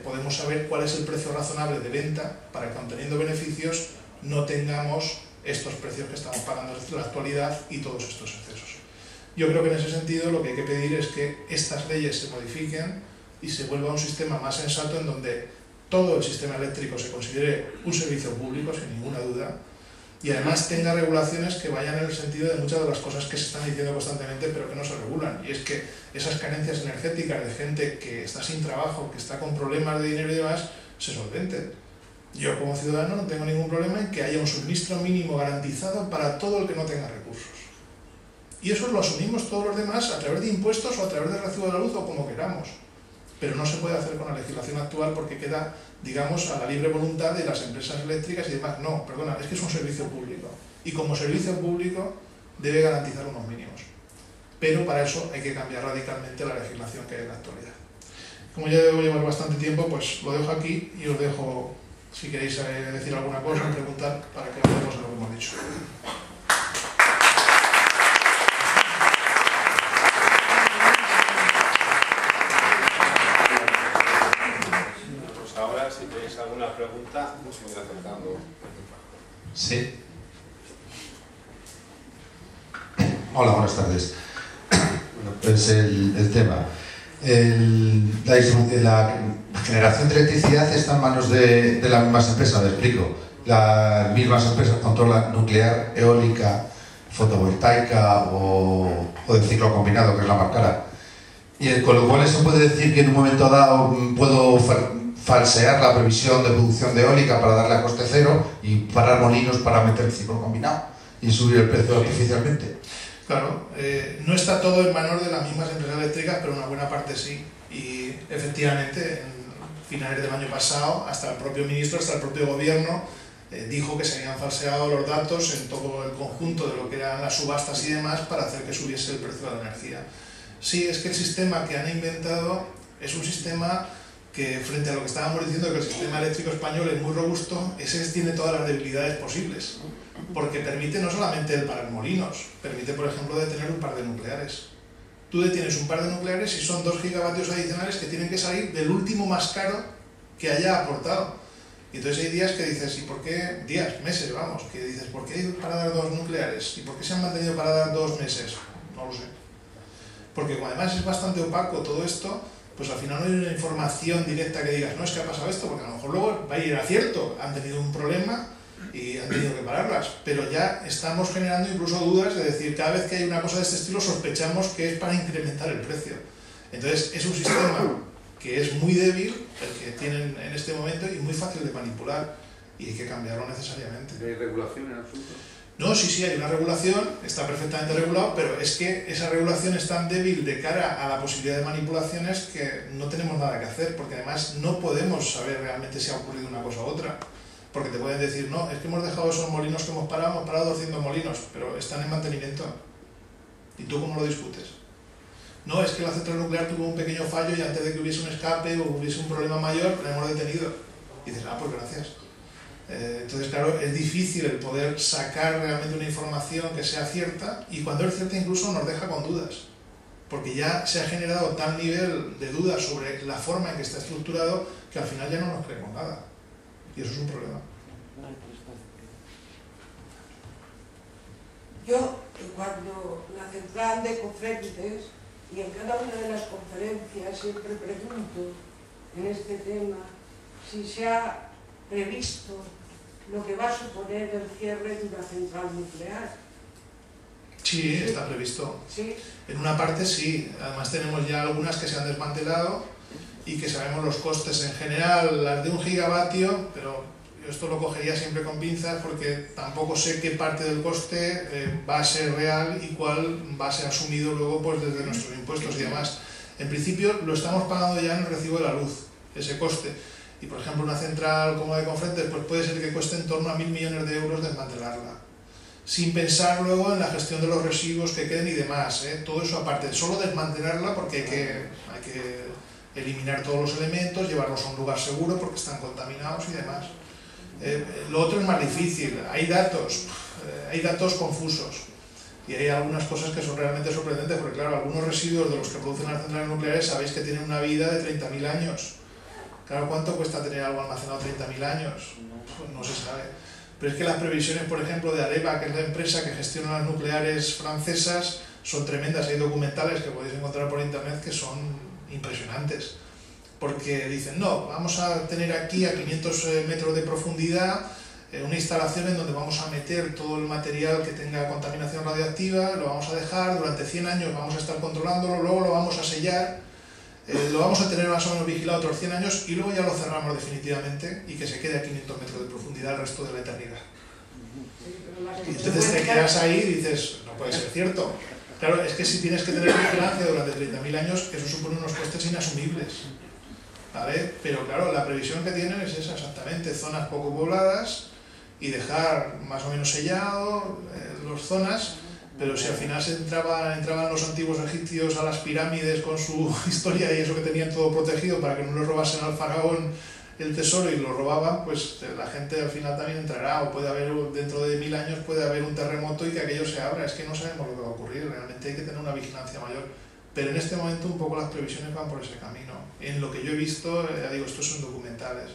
podemos saber cuál es el precio razonable de venta para que, obteniendo beneficios, no tengamos estos precios que estamos pagando en la actualidad y todos estos excesos. Yo creo que en ese sentido lo que hay que pedir es que estas leyes se modifiquen y se vuelva a un sistema más sensato en donde todo el sistema eléctrico se considere un servicio público, sin ninguna duda, y además tenga regulaciones que vayan en el sentido de muchas de las cosas que se están diciendo constantemente pero que no se regulan. Y es que esas carencias energéticas de gente que está sin trabajo, que está con problemas de dinero y demás, se solventen. Yo como ciudadano no tengo ningún problema en que haya un suministro mínimo garantizado para todo el que no tenga recursos. Y eso lo asumimos todos los demás a través de impuestos o a través de recibo de la luz o como queramos. Pero no se puede hacer con la legislación actual porque queda, digamos, a la libre voluntad de las empresas eléctricas y demás. No, perdona, es que es un servicio público. Y como servicio público debe garantizar unos mínimos. Pero para eso hay que cambiar radicalmente la legislación que hay en la actualidad. Como ya debo llevar bastante tiempo, pues lo dejo aquí y os dejo, si queréis decir alguna cosa, preguntar para que hablemos de lo que hemos dicho. Si tenéis alguna pregunta, nos voy acercando. Sí. Hola, buenas tardes. Bueno, pues el tema. La generación de electricidad está en manos de las mismas empresas, me explico. Las mismas empresas controlan nuclear, eólica, fotovoltaica o de ciclo combinado, que es la más cara. Y con lo cual eso puede decir que en un momento dado puedo falsear la previsión de producción de eólica para darle a coste cero y parar molinos para meter el ciclo combinado y subir el precio artificialmente. Claro, no está todo en manos de las mismas empresas eléctricas, pero una buena parte sí. Y efectivamente, en finales del año pasado, hasta el propio ministro, hasta el propio gobierno, dijo que se habían falseado los datos en todo el conjunto de lo que eran las subastas y demás para hacer que subiese el precio de la energía. Sí, es que el sistema que han inventado es un sistema que, frente a lo que estábamos diciendo, que el sistema eléctrico español es muy robusto, ese tiene todas las debilidades posibles, porque permite no solamente el parar molinos, permite, por ejemplo, detener un par de nucleares. Tú detienes un par de nucleares y son 2 gigavatios adicionales que tienen que salir del último más caro que haya aportado. Y entonces hay días que dices, ¿y por qué? Días, meses, vamos, que dices, ¿por qué hay para dar 2 nucleares? ¿Y por qué se han mantenido para dar 2 meses? No lo sé. Porque como además es bastante opaco todo esto, pues al final no hay una información directa que digas, no, es que ha pasado esto, porque a lo mejor luego va a ir a cierto, han tenido un problema y han tenido que pararlas, pero ya estamos generando incluso dudas de decir, cada vez que hay una cosa de este estilo sospechamos que es para incrementar el precio. Entonces es un sistema que es muy débil, el que tienen en este momento, y muy fácil de manipular, y hay que cambiarlo necesariamente. ¿Hay regulación en absoluto? No, sí, hay una regulación, está perfectamente regulado, pero es que esa regulación es tan débil de cara a la posibilidad de manipulaciones que no tenemos nada que hacer, porque además no podemos saber realmente si ha ocurrido una cosa u otra. Porque te pueden decir, no, es que hemos dejado esos molinos que hemos parado 200 molinos, pero están en mantenimiento. ¿Y tú cómo lo discutes? No, es que la central nuclear tuvo un pequeño fallo y antes de que hubiese un escape o hubiese un problema mayor, la hemos detenido. Y dices, ah, pues gracias. Entonces, claro, es difícil el poder sacar realmente una información que sea cierta, y cuando es cierta incluso nos deja con dudas. Porque ya se ha generado tal nivel de dudas sobre la forma en que está estructurado que al final ya no nos creemos nada. Y eso es un problema. Yo, cuando la central de Cofrentes, y en cada una de las conferencias siempre pregunto en este tema si se ha previsto lo que va a suponer el cierre de una central nuclear. Sí, está previsto. ¿Sí? En una parte sí, además tenemos ya algunas que se han desmantelado y que sabemos los costes en general, las de 1 gigavatio, pero yo esto lo cogería siempre con pinzas porque tampoco sé qué parte del coste va a ser real y cuál va a ser asumido luego pues desde nuestros impuestos y demás. En principio lo estamos pagando ya en el recibo de la luz, ese coste. Y por ejemplo una central como la de Cofrentes pues puede ser que cueste en torno a 1.000 millones de euros desmantelarla. Sin pensar luego en la gestión de los residuos que queden y demás, todo eso aparte, solo desmantelarla porque hay que eliminar todos los elementos, llevarlos a un lugar seguro porque están contaminados y demás. Lo otro es más difícil, hay datos confusos y hay algunas cosas que son realmente sorprendentes, porque claro, algunos residuos de los que producen las centrales nucleares sabéis que tienen una vida de 30.000 años. Claro, ¿cuánto cuesta tener algo almacenado 30.000 años? Pues no se sabe. Pero es que las previsiones, por ejemplo, de Areva, que es la empresa que gestiona las nucleares francesas, son tremendas. Hay documentales que podéis encontrar por internet que son impresionantes. Porque dicen, no, vamos a tener aquí a 500 metros de profundidad una instalación en donde vamos a meter todo el material que tenga contaminación radiactiva, lo vamos a dejar, durante 100 años vamos a estar controlándolo, luego lo vamos a sellar, lo vamos a tener más o menos vigilado otros 100 años y luego ya lo cerramos definitivamente y que se quede a 500 metros de profundidad el resto de la eternidad. Y entonces te quedas ahí y dices, no puede ser cierto. Claro, es que si tienes que tener vigilancia durante 30.000 años, eso supone unos costes inasumibles. ¿Vale? Pero claro, la previsión que tienen es esa exactamente, zonas poco pobladas y dejar más o menos sellado las zonas, pero si al final entraban los antiguos egipcios a las pirámides con su historia y eso que tenían todo protegido para que no le robasen al faraón el tesoro y lo robaban, pues la gente al final también entrará, o puede haber, dentro de 1000 años puede haber un terremoto y que aquello se abra. Es que no sabemos lo que va a ocurrir, realmente hay que tener una vigilancia mayor. Pero en este momento un poco las previsiones van por ese camino. En lo que yo he visto, ya digo, estos son documentales.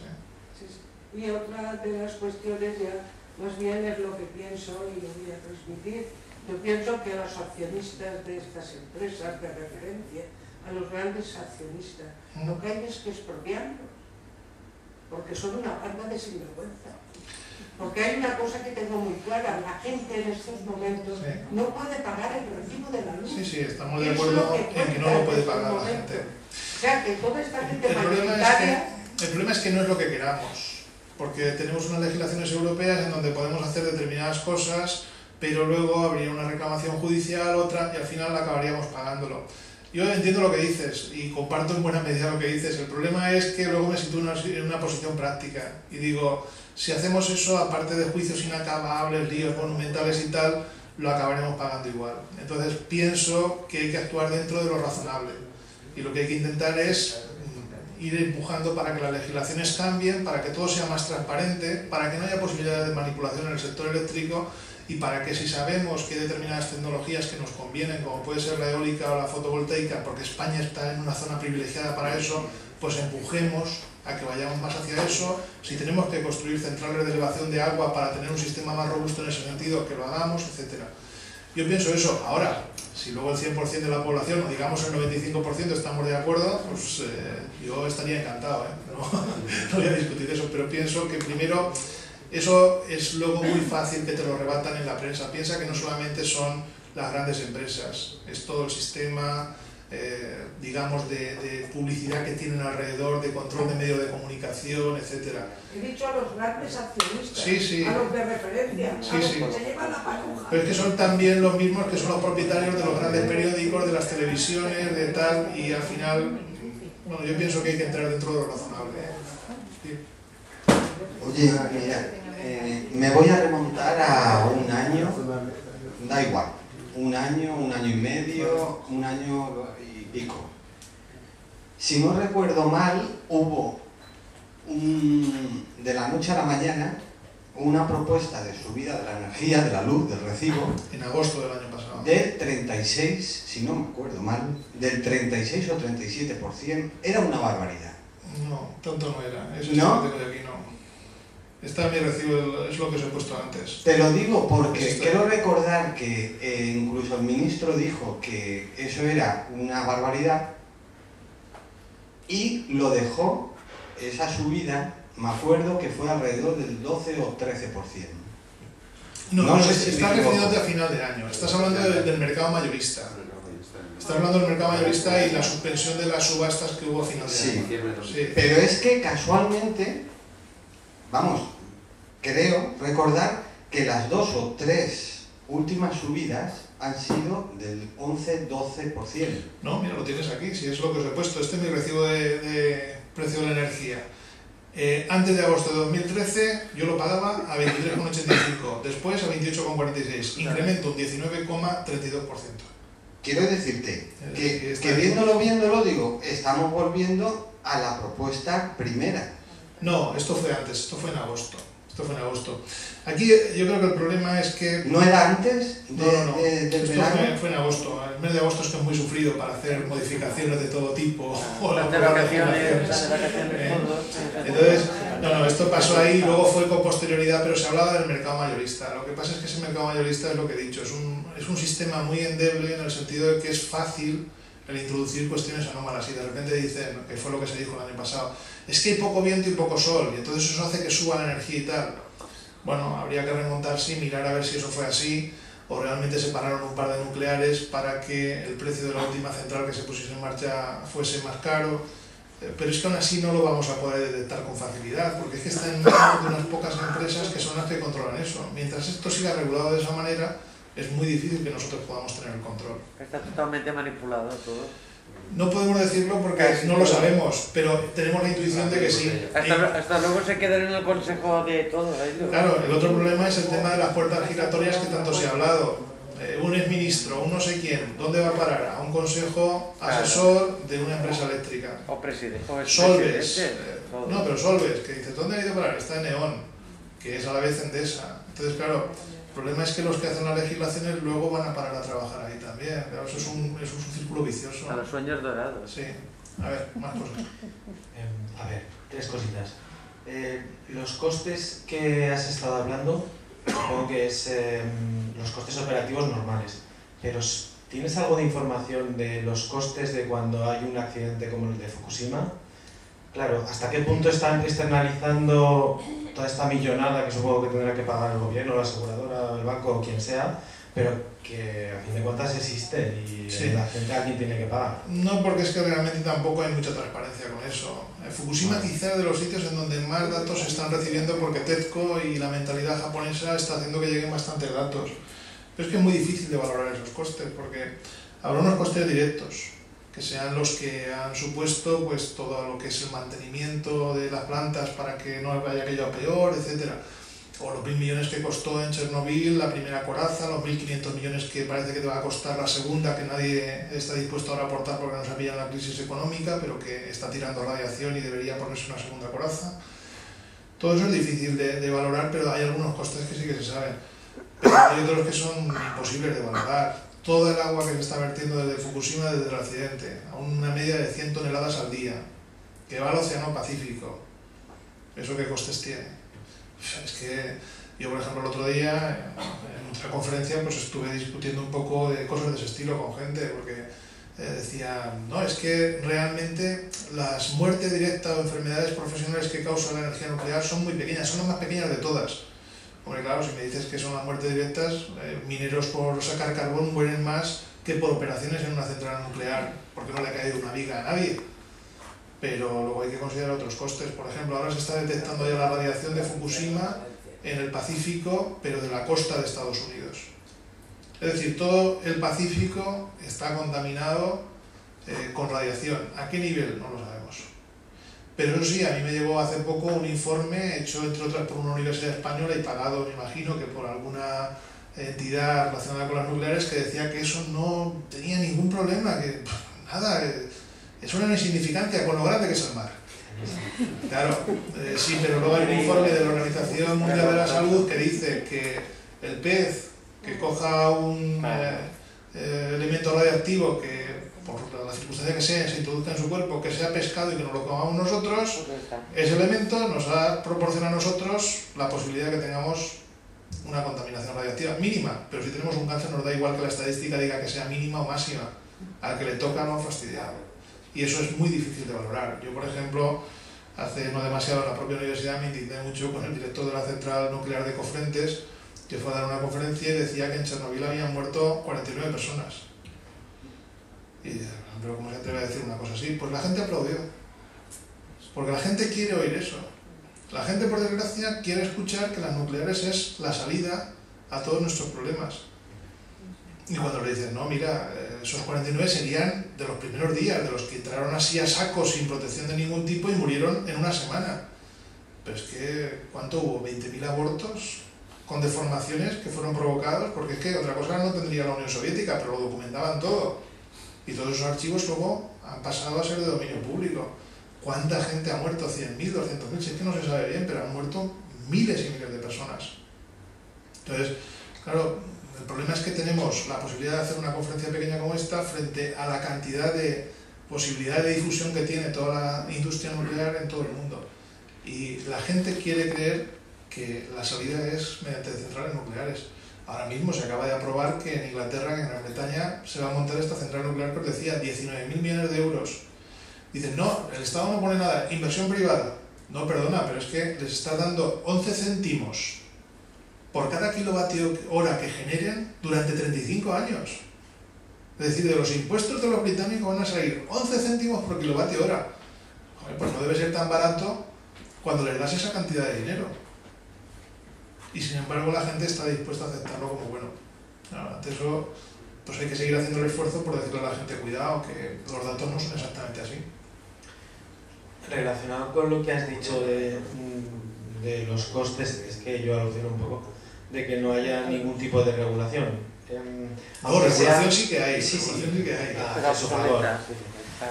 Sí, sí. Y otra de las cuestiones ya más bien es lo que pienso y lo voy a transmitir. Yo pienso que los accionistas de estas empresas de referencia, a los grandes accionistas, lo que hay es que expropiarlos, porque son una banda de sinvergüenza. Porque hay una cosa que tengo muy clara, la gente en estos momentos no puede pagar el recibo de la luz. Sí, sí, estamos de acuerdo en que no lo puede pagar la gente. O sea, que toda esta gente mayoritaria El problema es que no es lo que queramos, porque tenemos unas legislaciones europeas en donde podemos hacer determinadas cosas, pero luego habría una reclamación judicial, otra, y al final acabaríamos pagándolo. Yo entiendo lo que dices y comparto en buena medida lo que dices. El problema es que luego me sitúo en una posición práctica y digo, si hacemos eso, aparte de juicios inacabables, líos monumentales y tal, lo acabaremos pagando igual. Entonces pienso que hay que actuar dentro de lo razonable y lo que hay que intentar es ir empujando para que las legislaciones cambien, para que todo sea más transparente, para que no haya posibilidades de manipulación en el sector eléctrico y para que si sabemos que hay determinadas tecnologías que nos convienen, como puede ser la eólica o la fotovoltaica, porque España está en una zona privilegiada para eso, pues empujemos a que vayamos más hacia eso. Si tenemos que construir centrales de elevación de agua para tener un sistema más robusto en ese sentido, que lo hagamos, etc. Yo pienso eso. Ahora, si luego el 100% de la población, o digamos el 95% estamos de acuerdo, pues yo estaría encantado, no voy a discutir eso, pero pienso que primero eso es luego muy fácil que te lo rebatan en la prensa. Piensa que no solamente son las grandes empresas, es todo el sistema, digamos, de publicidad que tienen alrededor, de control de medios de comunicación, etc. He dicho a los grandes accionistas, sí. a los de referencia, a los que se llevan la paluja. Pero es que son también los mismos que son los propietarios de los grandes periódicos, de las televisiones, de tal, y al final, bueno, yo pienso que hay que entrar dentro de lo razonable. Sí. Oye, mira, me voy a remontar a un año, da igual, un año y medio, un año y pico. Si no recuerdo mal, hubo de la noche a la mañana una propuesta de subida de la energía, de la luz, del recibo. En agosto del año pasado. Del 36, si no me acuerdo mal, del 36 o 37%. Era una barbaridad. No, tanto no era. Eso ¿No? es lo que tengo aquí, no. Está mi recibo, es lo que os he puesto antes. Te lo digo porque quiero recordar que incluso el ministro dijo que eso era una barbaridad y lo dejó, esa subida, me acuerdo que fue alrededor del 12 o 13%. No sé si estás refiriéndote a final de año, estás hablando del mercado mayorista. Estás hablando del mercado mayorista y la suspensión de las subastas que hubo a final de año. Sí, pero es que casualmente, vamos, creo recordar que las 2 o 3 últimas subidas han sido del 11-12%. No, mira, lo tienes aquí, si es lo que os he puesto. Este es mi recibo de precio de la energía. Antes de agosto de 2013 yo lo pagaba a 23,85, después a 28,46, incremento un 19,32%. Quiero decirte que viéndolo, digo, estamos volviendo a la propuesta primera. No, esto fue antes, esto fue en agosto. Aquí yo creo que el problema es que... ¿No era antes No. del Esto verano? fue en agosto. El mes de agosto es que es muy sufrido para hacer modificaciones de todo tipo. Las de vacaciones, Entonces, no, esto pasó ahí, luego fue con posterioridad, pero se hablaba del mercado mayorista. Lo que pasa es que ese mercado mayorista es lo que he dicho, es un sistema muy endeble en el sentido de que es fácil el introducir cuestiones anómalas y de repente dicen, que fue lo que se dijo el año pasado, es que hay poco viento y poco sol y entonces eso hace que suba la energía y tal. Bueno, habría que remontarse y mirar a ver si eso fue así o realmente se pararon un par de nucleares para que el precio de la última central que se pusiese en marcha fuese más caro, pero es que aún así no lo vamos a poder detectar con facilidad porque es que está en manos de unas pocas empresas que son las que controlan eso. Mientras esto siga regulado de esa manera, es muy difícil que nosotros podamos tener el control. Está totalmente manipulado todo. No podemos decirlo porque no lo sabemos, pero tenemos la intuición de que sí. Hasta luego se quedan en el consejo de todo. Claro, el otro problema es el tema de las puertas giratorias que tanto se ha hablado. Un exministro, un no sé quién, ¿dónde va a parar? A un consejo asesor de una empresa eléctrica. O presidente. Solves. No, pero Solves, que dice, ¿dónde ha ido a parar? Está en Neón, que es a la vez Endesa. Entonces, claro, el problema es que los que hacen las legislaciones luego van a parar a trabajar ahí también. Claro, eso es un círculo vicioso. A los sueños dorados. Sí. A ver, más cosas. A ver, 3 cositas. Los costes que has estado hablando, supongo que es los costes operativos normales, pero ¿tienes algo de información de los costes de cuando hay un accidente como el de Fukushima? Claro, ¿hasta qué punto están externalizando toda esta millonada que supongo que tendrá que pagar el gobierno, la aseguradora, el banco o quien sea pero que a fin de cuentas existe y Sí. la gente alguien tiene que pagar. No, porque es que realmente tampoco hay mucha transparencia con eso. Fukushima quizá es de los sitios en donde más datos se están recibiendo porque TEPCO y la mentalidad japonesa está haciendo que lleguen bastantes datos. Pero es que es muy difícil de valorar esos costes porque habrá unos costes directos, que sean los que han supuesto pues todo lo que es el mantenimiento de las plantas para que no vaya aquello a peor, etcétera. O los 1.000 millones que costó en Chernobyl la primera coraza, los 1.500 millones que parece que te va a costar la segunda, que nadie está dispuesto ahora a aportar porque no se pilla en la crisis económica, pero que está tirando radiación y debería ponerse una segunda coraza. Todo eso es difícil de valorar, pero hay algunos costes que sí que se saben. Pero hay otros que son imposibles de valorar. Todo el agua que se está vertiendo desde Fukushima, desde el accidente, a una media de 100 toneladas al día, que va al Océano Pacífico. ¿Eso qué costes tiene? Es que yo, por ejemplo, el otro día en otra conferencia pues estuve discutiendo un poco de cosas de ese estilo con gente, porque decían, no, es que realmente las muertes directas o enfermedades profesionales que causa la energía nuclear son muy pequeñas, son las más pequeñas de todas. Hombre, claro, si me dices que son las muertes directas, mineros por sacar carbón mueren más que por operaciones en una central nuclear, porque no le ha caído una viga a nadie. Pero luego hay que considerar otros costes. Por ejemplo, ahora se está detectando ya la radiación de Fukushima en el Pacífico, pero de la costa de Estados Unidos. Es decir, todo el Pacífico está contaminado con radiación. ¿A qué nivel? No lo sabemos. Pero eso sí, a mí me llegó hace poco un informe hecho, entre otras, por una universidad española y pagado, me imagino, que por alguna entidad relacionada con las nucleares, que decía que eso no tenía ningún problema, que nada... Eso era una insignificancia con lo grande que es el mar. Claro, sí, pero luego hay un informe de la Organización Mundial de la Salud que dice que el pez que coja un elemento radiactivo que, por la circunstancia que sea, se introduzca en su cuerpo, que sea pescado y que nos lo comamos nosotros, ese elemento nos proporciona a nosotros la posibilidad de que tengamos una contaminación radiactiva mínima, pero si tenemos un cáncer nos da igual que la estadística diga que sea mínima o máxima, al que le toca no ha fastidiado. Y eso es muy difícil de valorar. Yo, por ejemplo, hace no demasiado en la propia universidad me indigné mucho con el director de la central nuclear de Cofrentes, que fue a dar una conferencia y decía que en Chernobyl habían muerto 49 personas. Y pero ¿cómo se atreve a decir una cosa así? Pues la gente aplaudió. Porque la gente quiere oír eso. La gente, por desgracia, quiere escuchar que las nucleares es la salida a todos nuestros problemas. Y cuando le dicen, no, mira, esos 49 serían de los primeros días, de los que entraron así a saco sin protección de ningún tipo y murieron en una semana. Pero es que, ¿cuánto hubo? 20.000 abortos con deformaciones que fueron provocados, porque es que otra cosa no tendría la Unión Soviética, pero lo documentaban todo. Y todos esos archivos luego han pasado a ser de dominio público. ¿Cuánta gente ha muerto? 100.000, 200.000, si es que no se sabe bien, pero han muerto miles y miles de personas. Entonces, claro, el problema es que tenemos la posibilidad de hacer una conferencia pequeña como esta frente a la cantidad de posibilidades de difusión que tiene toda la industria nuclear en todo el mundo. Y la gente quiere creer que la salida es mediante centrales nucleares. Ahora mismo se acaba de aprobar que en Inglaterra, en Gran Bretaña, se va a montar esta central nuclear que os decía, 19.000 millones de euros. Dicen, no, el Estado no pone nada, inversión privada. No, perdona, pero es que les está dando 11 céntimos por cada kilovatio hora que generen durante 35 años. Es decir, de los impuestos de los británicos van a salir 11 céntimos por kilovatio hora. Joder, pues no debe ser tan barato cuando les das esa cantidad de dinero. Y sin embargo la gente está dispuesta a aceptarlo como bueno. Ante eso, pues hay que seguir haciendo el esfuerzo por decirle a la gente, cuidado, que los datos no son exactamente así. Relacionado con lo que has dicho de los costes, es que yo alucino un poco, de que no haya ningún tipo de regulación. No, regulación sí que hay. Sí, regulación sí que hay. A su favor.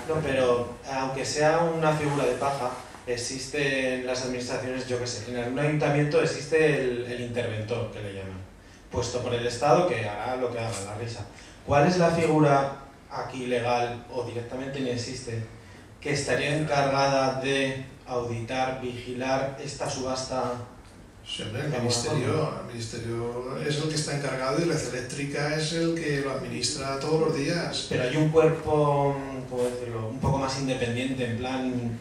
No, pero aunque sea una figura de paja, existe en las administraciones, yo qué sé, en algún ayuntamiento existe el interventor, que le llaman, puesto por el Estado que hará lo que haga, la risa. ¿Cuál es la figura aquí legal o directamente ni existe que estaría encargada de auditar, vigilar esta subasta? Siempre el ministerio es el que está encargado y Red Eléctrica es el que lo administra todos los días. Pero hay un cuerpo, ¿cómo decirlo?, un poco más independiente, en plan...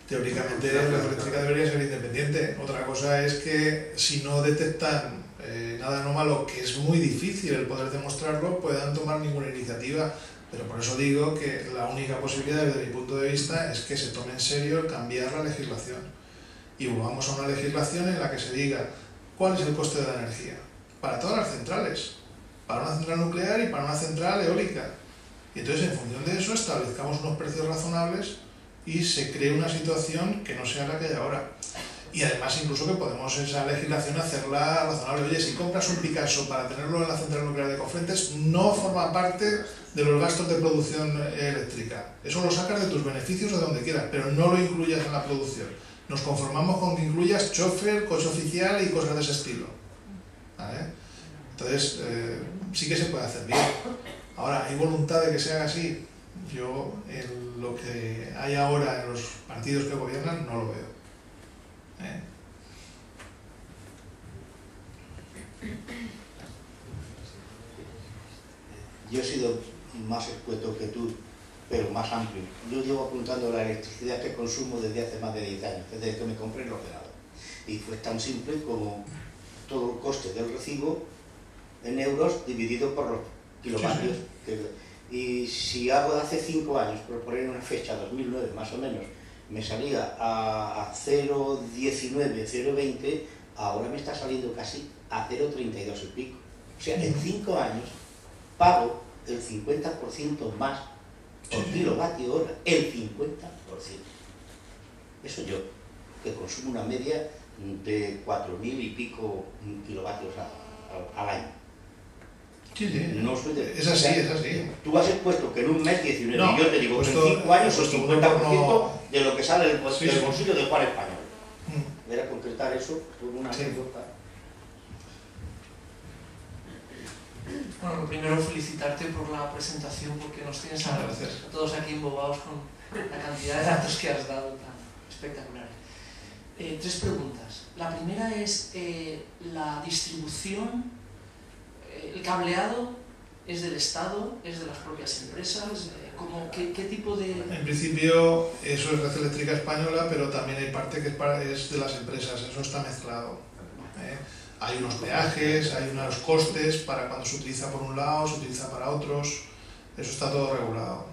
teóricamente la eléctrica debería ser independiente. Otra cosa es que si no detectan nada anómalo, que es muy difícil el poder demostrarlo, puedan tomar ninguna iniciativa. Pero por eso digo que la única posibilidad desde mi punto de vista es que se tome en serio el cambiar la legislación y volvamos a una legislación en la que se diga cuál es el coste de la energía para todas las centrales, para una central nuclear y para una central eólica. Y entonces en función de eso establezcamos unos precios razonables y se cree una situación que no sea la que hay ahora. Y además incluso que podemos esa legislación hacerla razonable. Oye, si compras un Picasso para tenerlo en la central nuclear de Cofrentes, no forma parte de los gastos de producción eléctrica. Eso lo sacas de tus beneficios o de donde quieras, pero no lo incluyas en la producción. Nos conformamos con que incluyas chofer, coche oficial y cosas de ese estilo. ¿Vale? Entonces, sí que se puede hacer bien. Ahora, ¿hay voluntad de que se haga así? Yo, en lo que hay ahora en los partidos que gobiernan, no lo veo. Yo he sido más escueto que tú, pero más amplio. Yo llevo apuntando la electricidad que consumo desde hace más de 10 años, desde que me compré el ordenador. Y fue tan simple como todo el coste del recibo en euros dividido por los kilovatios. Sí, sí. Y si hago de hace 5 años, por poner una fecha, 2009 más o menos, me salía a 0,19, 0,20, ahora me está saliendo casi a 0,32 y pico. O sea, en 5 años pago el 50% más por kilovatio hora, el 50%. Eso yo, que consumo una media de 4.000 y pico kilovatios al año. Sí, sí. No soy de... Es así, es así. Tú has expuesto que en un mes 19, no, yo te digo que en 5 años el 50% de lo que sale del bolsillo de Juan Español. Era concretar eso por una anécdota. Bueno, lo primero felicitarte por la presentación, porque nos tienes a todos aquí embobados con la cantidad de datos que has dado tan espectaculares. 3 preguntas. La primera es la distribución, el cableado es del Estado, es de las propias empresas, ¿qué tipo de...? En principio eso es Red Eléctrica Española, pero también hay parte que es de las empresas, eso está mezclado. Hay unos peajes, hay unos costes para cuando se utiliza por un lado, se utiliza para otros, eso está todo regulado.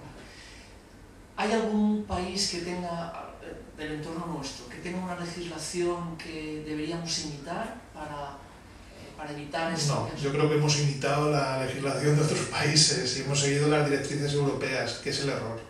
¿Hay algún país que tenga, del entorno nuestro, que tenga una legislación que deberíamos imitar para evitar esto? No, yo creo que hemos imitado la legislación de otros países y hemos seguido las directrices europeas, que es el error.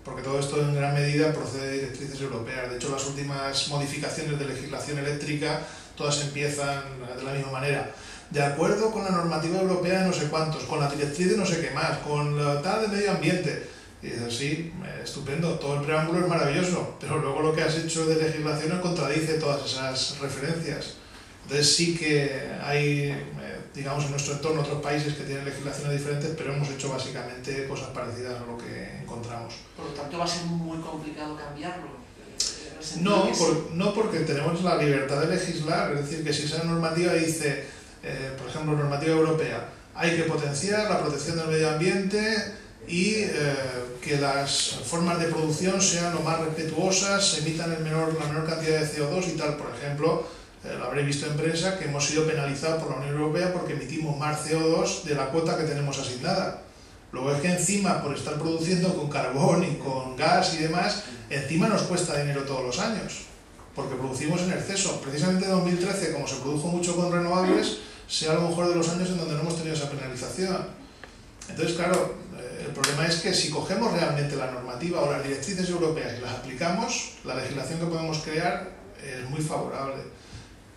Porque todo esto en gran medida procede de directrices europeas. De hecho, las últimas modificaciones de legislación eléctrica todas empiezan de la misma manera. De acuerdo con la normativa europea de no sé cuántos, con la directriz de no sé qué más, con la tal de medio ambiente. Y dices, sí, estupendo, todo el preámbulo es maravilloso, pero luego lo que has hecho de legislación contradice todas esas referencias. Entonces sí que hay, digamos, en nuestro entorno otros países que tienen legislaciones diferentes, pero hemos hecho básicamente cosas parecidas a lo que encontramos. Por lo tanto, va a ser muy complicado cambiarlo. No, porque tenemos la libertad de legislar, es decir, que si esa normativa dice, por ejemplo, normativa europea, hay que potenciar la protección del medio ambiente y que las formas de producción sean lo más respetuosas, se emitan la menor cantidad de CO2 y tal. Por ejemplo, lo habréis visto en prensa que hemos sido penalizados por la Unión Europea porque emitimos más CO2 de la cuota que tenemos asignada. Luego es que encima, por estar produciendo con carbón y con gas y demás, encima nos cuesta dinero todos los años, porque producimos en exceso. Precisamente en 2013, como se produjo mucho con renovables, sea a lo mejor de los años en donde no hemos tenido esa penalización. Entonces, claro, el problema es que si cogemos realmente la normativa o las directrices europeas y las aplicamos, la legislación que podemos crear es muy favorable,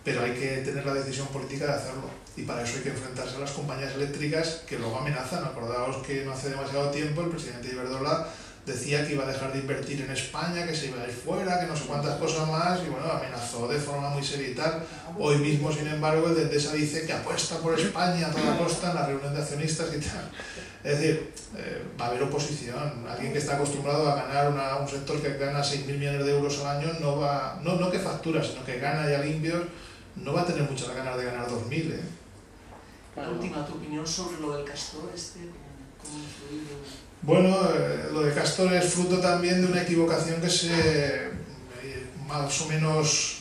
pero hay que tener la decisión política de hacerlo. Y para eso hay que enfrentarse a las compañías eléctricas que luego amenazan. Acordaos que no hace demasiado tiempo el presidente Iberdrola decía que iba a dejar de invertir en España, que se iba a ir fuera, que no sé cuántas cosas más, y bueno, amenazó de forma muy seria y tal. Hoy mismo, sin embargo, el de Endesa dice que apuesta por España a toda costa en la reunión de accionistas y tal. Es decir, va a haber oposición. Alguien que está acostumbrado a ganar un sector que gana 6.000 millones de euros al año no que factura, sino que gana ya limpios, no va a tener muchas ganas de ganar 2.000, La última, tu opinión sobre lo del Castor, ¿cómo influye? Bueno, lo de Castor es fruto también de una equivocación que se más o menos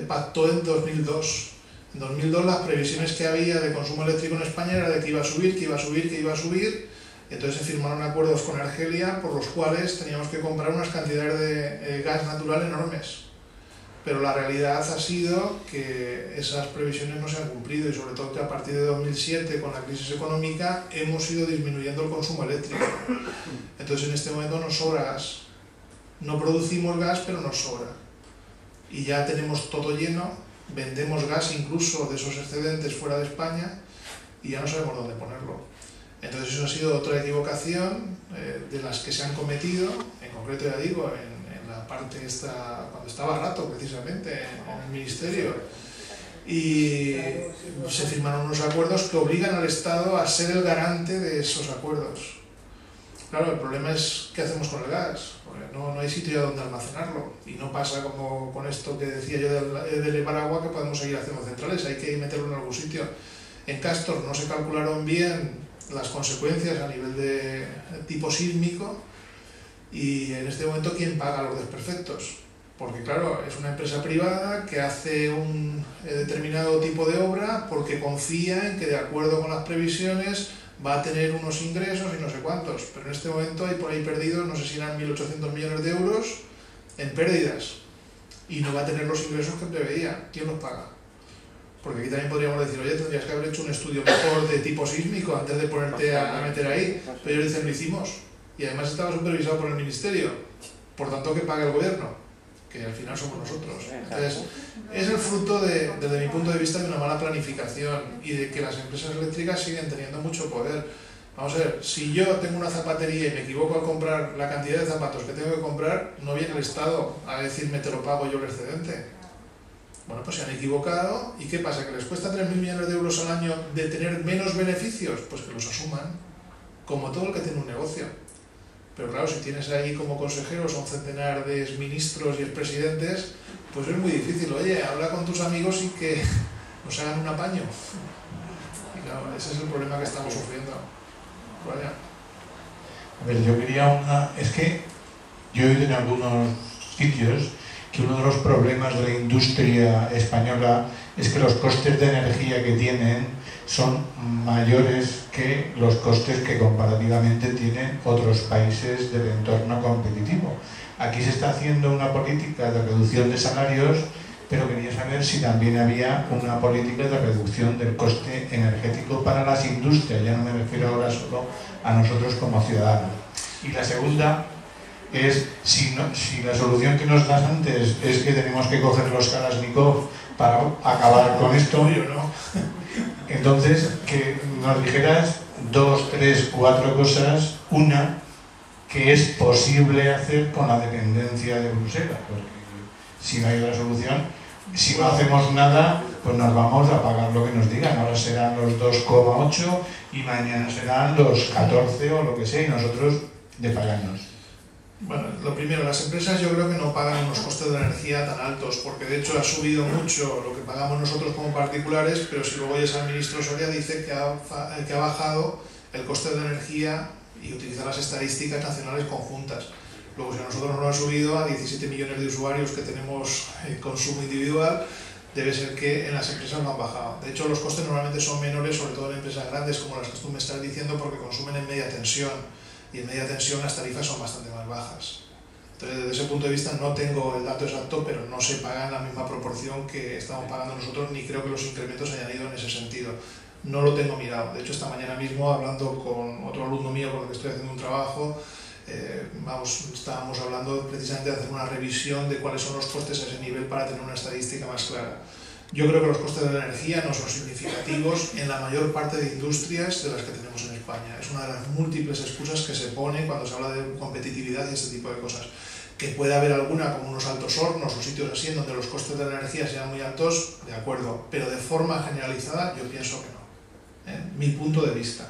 pactó en 2002. En 2002 las previsiones que había de consumo eléctrico en España era de que iba a subir, que iba a subir, que iba a subir. Entonces se firmaron acuerdos con Argelia por los cuales teníamos que comprar unas cantidades de gas natural enormes. Pero la realidad ha sido que esas previsiones no se han cumplido y sobre todo que a partir de 2007 con la crisis económica hemos ido disminuyendo el consumo eléctrico. Entonces en este momento nos sobra gas. No producimos gas, pero nos sobra. Y ya tenemos todo lleno, vendemos gas incluso de esos excedentes fuera de España y ya no sabemos dónde ponerlo. Entonces eso ha sido otra equivocación de las que se han cometido, en concreto ya digo, en la parte esta, cuando estaba Rato precisamente en el Ministerio, y se firmaron unos acuerdos que obligan al Estado a ser el garante de esos acuerdos. Claro, el problema es qué hacemos con el gas, porque no hay sitio donde almacenarlo, y no pasa como con esto que decía yo del Eparagua, que podemos seguir haciendo centrales, hay que meterlo en algún sitio. En Castor no se calcularon bien las consecuencias a nivel de tipo sísmico, y en este momento ¿quién paga los desperfectos? Porque claro, es una empresa privada que hace un determinado tipo de obra porque confía en que de acuerdo con las previsiones va a tener unos ingresos y no sé cuántos, pero en este momento hay por ahí perdidos, no sé si eran 1.800 millones de euros en pérdidas, y no va a tener los ingresos que preveía. ¿Quién los paga? Porque aquí también podríamos decir, oye, tendrías que haber hecho un estudio mejor de tipo sísmico antes de ponerte a meter ahí, pero ellos dicen, lo hicimos, y además estaba supervisado por el Ministerio, por tanto que pague el gobierno, que al final somos nosotros. Entonces, es el fruto, desde mi punto de vista, de una mala planificación y de que las empresas eléctricas siguen teniendo mucho poder. Vamos a ver, si yo tengo una zapatería y me equivoco al comprar la cantidad de zapatos que tengo que comprar, no viene el Estado a decirme te lo pago yo el excedente. Bueno, pues se han equivocado, ¿y qué pasa? ¿Que les cuesta 3.000 millones de euros al año de tener menos beneficios? Pues que los asuman, como todo el que tiene un negocio. Pero claro, si tienes ahí como consejeros a un centenar de exministros y expresidentes, pues es muy difícil. Oye, habla con tus amigos y que nos hagan un apaño. Y claro, ese es el problema que estamos sufriendo. Vaya. A ver, yo quería es que yo he oído en algunos sitios que uno de los problemas de la industria española es que los costes de energía que tienen son mayores que los costes que comparativamente tienen otros países del entorno competitivo. Aquí se está haciendo una política de reducción de salarios, pero quería saber si también había una política de reducción del coste energético para las industrias, ya no me refiero ahora solo a nosotros como ciudadanos. Y la segunda es si la solución que nos das antes es que tenemos que coger los Kalashnikov para acabar con esto, entonces que nos dijeras 2, 3, 4 cosas. Una, que es posible hacer con la dependencia de Bruselas, porque si no hay otra solución, si no hacemos nada, pues nos vamos a pagar lo que nos digan. Ahora serán los 2,8 y mañana serán los 14 o lo que sea, y nosotros de pagarnos. Bueno, lo primero, las empresas yo creo que no pagan unos costes de energía tan altos, porque de hecho ha subido mucho lo que pagamos nosotros como particulares, pero si luego oyes al ministro Soria dice que ha bajado el coste de energía y utiliza las estadísticas nacionales conjuntas. Luego, si a nosotros nos lo han subido a 17 millones de usuarios que tenemos consumo individual, debe ser que en las empresas no han bajado. De hecho, los costes normalmente son menores, sobre todo en empresas grandes como las que tú me estás diciendo, porque consumen en media tensión, y en media tensión las tarifas son bastante más bajas. Entonces, desde ese punto de vista no tengo el dato exacto, pero no se paga en la misma proporción que estamos pagando nosotros, ni creo que los incrementos hayan ido en ese sentido. No lo tengo mirado. De hecho, esta mañana mismo, hablando con otro alumno mío con el que estoy haciendo un trabajo, estábamos hablando precisamente de hacer una revisión de cuáles son los costes a ese nivel para tener una estadística más clara. Yo creo que los costes de la energía no son significativos en la mayor parte de industrias de las que tenemos en España. Es una de las múltiples excusas que se pone cuando se habla de competitividad y este tipo de cosas. Que puede haber alguna, como unos altos hornos o sitios así, en donde los costes de la energía sean muy altos, de acuerdo, pero de forma generalizada yo pienso que no. Mi punto de vista.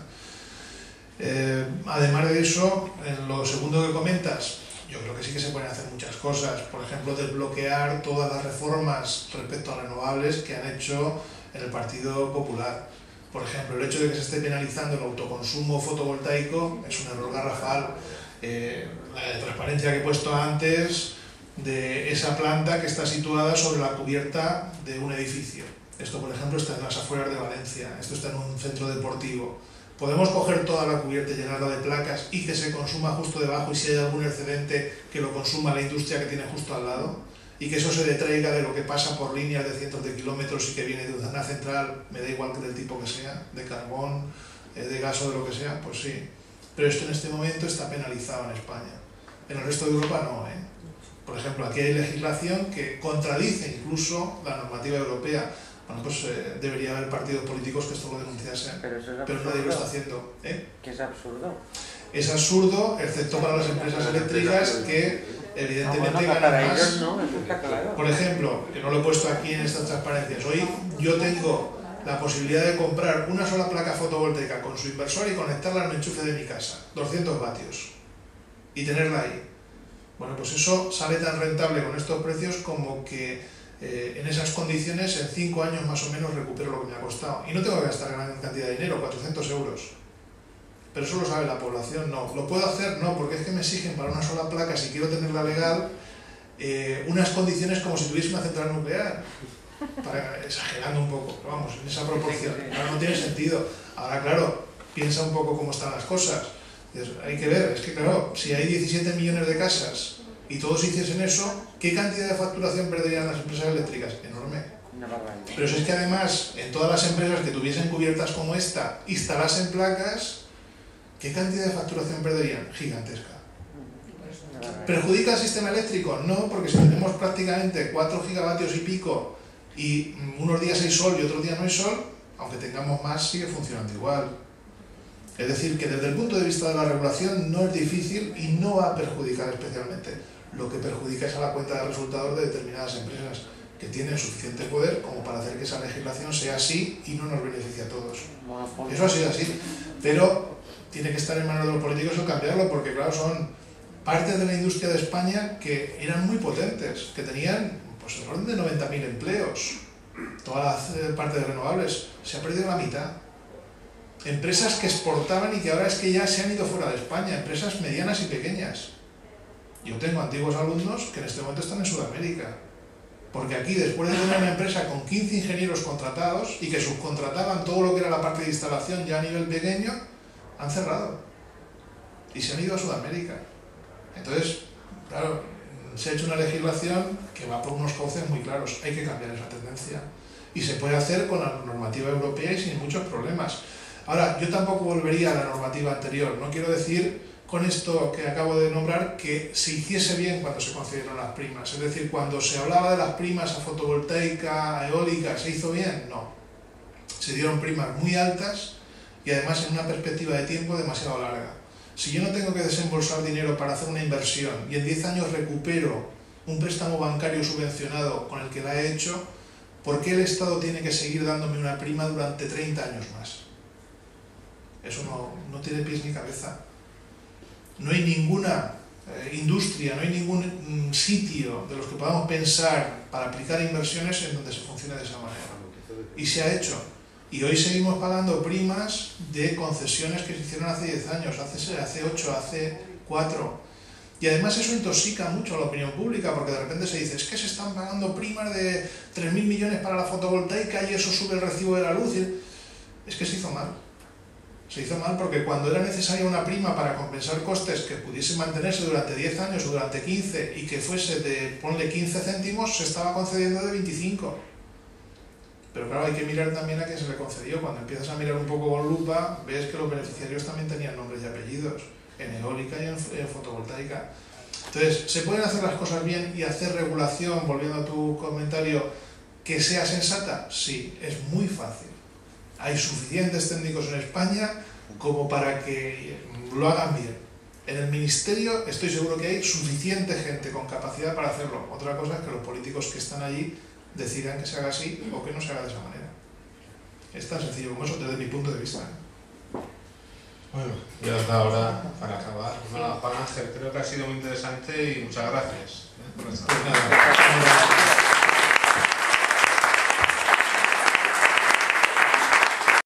Además de eso, en lo segundo que comentas, yo creo que sí que se pueden hacer muchas cosas. Por ejemplo, desbloquear todas las reformas respecto a renovables que han hecho en el Partido Popular. Por ejemplo, el hecho de que se esté penalizando el autoconsumo fotovoltaico es un error garrafal. La de transparencia que he puesto antes de esa planta que está situada sobre la cubierta de un edificio. Esto, por ejemplo, está en las afueras de Valencia, esto está en un centro deportivo. Podemos coger toda la cubierta y llenarla de placas y que se consuma justo debajo, y si hay algún excedente que lo consuma la industria que tiene justo al lado, y que eso se detraiga de lo que pasa por líneas de cientos de kilómetros y que viene de una central, me da igual que del tipo que sea, de carbón, de gas o de lo que sea, pues sí. Pero esto en este momento está penalizado en España. En el resto de Europa no, ¿eh? Por ejemplo, aquí hay legislación que contradice incluso la normativa europea. Bueno, pues debería haber partidos políticos que esto lo denunciasen, pero nadie lo está haciendo. Que es absurdo. Es absurdo, excepto para las empresas eléctricas que evidentemente ganan más. Ellos no, eso está claro. Por ejemplo, que no lo he puesto aquí en estas transparencias, hoy yo tengo la posibilidad de comprar una sola placa fotovoltaica con su inversor y conectarla al enchufe de mi casa, 200 vatios, y tenerla ahí. Bueno, pues eso sale tan rentable con estos precios como que en esas condiciones en 5 años más o menos recupero lo que me ha costado. Y no tengo que gastar gran cantidad de dinero, 400 euros. Pero eso lo sabe la población, no. ¿Lo puedo hacer? No, porque es que me exigen para una sola placa, si quiero tenerla legal, unas condiciones como si tuviese una central nuclear. Exagerando un poco, pero vamos, en esa proporción. Ahora no tiene sentido. Ahora, claro, piensa un poco cómo están las cosas. Hay que ver, es que claro, si hay 17 millones de casas y todos hiciesen eso, ¿qué cantidad de facturación perderían las empresas eléctricas? Enorme. Pero si es que además, en todas las empresas que tuviesen cubiertas como esta, instalasen placas, ¿qué cantidad de facturación perderían? Gigantesca. ¿Perjudica el sistema eléctrico? No, porque si tenemos prácticamente 4 gigavatios y pico y unos días hay sol y otros días no hay sol, aunque tengamos más, sigue funcionando igual. Es decir, que desde el punto de vista de la regulación no es difícil y no va a perjudicar especialmente. Lo que perjudica es a la cuenta de resultados de determinadas empresas que tienen suficiente poder como para hacer que esa legislación sea así y no nos beneficie a todos. Eso ha sido así, pero tiene que estar en manos de los políticos el cambiarlo, porque claro, son partes de la industria de España que eran muy potentes, que tenían pues el orden de 90.000 empleos, todas las partes de renovables, se ha perdido la mitad. Empresas que exportaban y que ahora es que ya se han ido fuera de España, empresas medianas y pequeñas. Yo tengo antiguos alumnos que en este momento están en Sudamérica, porque aquí, después de tener una empresa con 15 ingenieros contratados y que subcontrataban todo lo que era la parte de instalación ya a nivel pequeño, han cerrado y se han ido a Sudamérica. Entonces, claro, se ha hecho una legislación que va por unos cauces muy claros. Hay que cambiar esa tendencia y se puede hacer con la normativa europea y sin muchos problemas. Ahora, yo tampoco volvería a la normativa anterior. No quiero decir con esto que acabo de nombrar que se hiciese bien cuando se concedieron las primas. Es decir, cuando se hablaba de las primas a fotovoltaica, a eólica, ¿se hizo bien? No. Se dieron primas muy altas y además en una perspectiva de tiempo demasiado larga. Si yo no tengo que desembolsar dinero para hacer una inversión y en 10 años recupero un préstamo bancario subvencionado con el que la he hecho, ¿por qué el Estado tiene que seguir dándome una prima durante 30 años más? Eso no tiene pies ni cabeza. No hay ninguna industria, no hay ningún sitio de los que podamos pensar para aplicar inversiones en donde se funcione de esa manera. Y se ha hecho. Y hoy seguimos pagando primas de concesiones que se hicieron hace 10 años, hace 8, hace 4. Y además eso intoxica mucho a la opinión pública, porque de repente se dice, es que se están pagando primas de 3.000 millones para la fotovoltaica y eso sube el recibo de la luz. Es que se hizo mal. Se hizo mal porque cuando era necesaria una prima para compensar costes que pudiese mantenerse durante 10 años o durante 15 y que fuese de, ponle 15 céntimos, se estaba concediendo de 25. Pero claro, hay que mirar también a quién se le concedió. Cuando empiezas a mirar un poco con lupa, ves que los beneficiarios también tenían nombres y apellidos, en eólica y en fotovoltaica. Entonces, ¿se pueden hacer las cosas bien y hacer regulación, volviendo a tu comentario, que sea sensata? Sí, es muy fácil. Hay suficientes técnicos en España como para que lo hagan bien. En el Ministerio estoy seguro que hay suficiente gente con capacidad para hacerlo. Otra cosa es que los políticos que están allí decidan que se haga así o que no se haga de esa manera. Es tan sencillo como eso desde mi punto de vista. Bueno, ya es la hora para acabar. Juan Ángel, creo que ha sido muy interesante y muchas gracias por esta.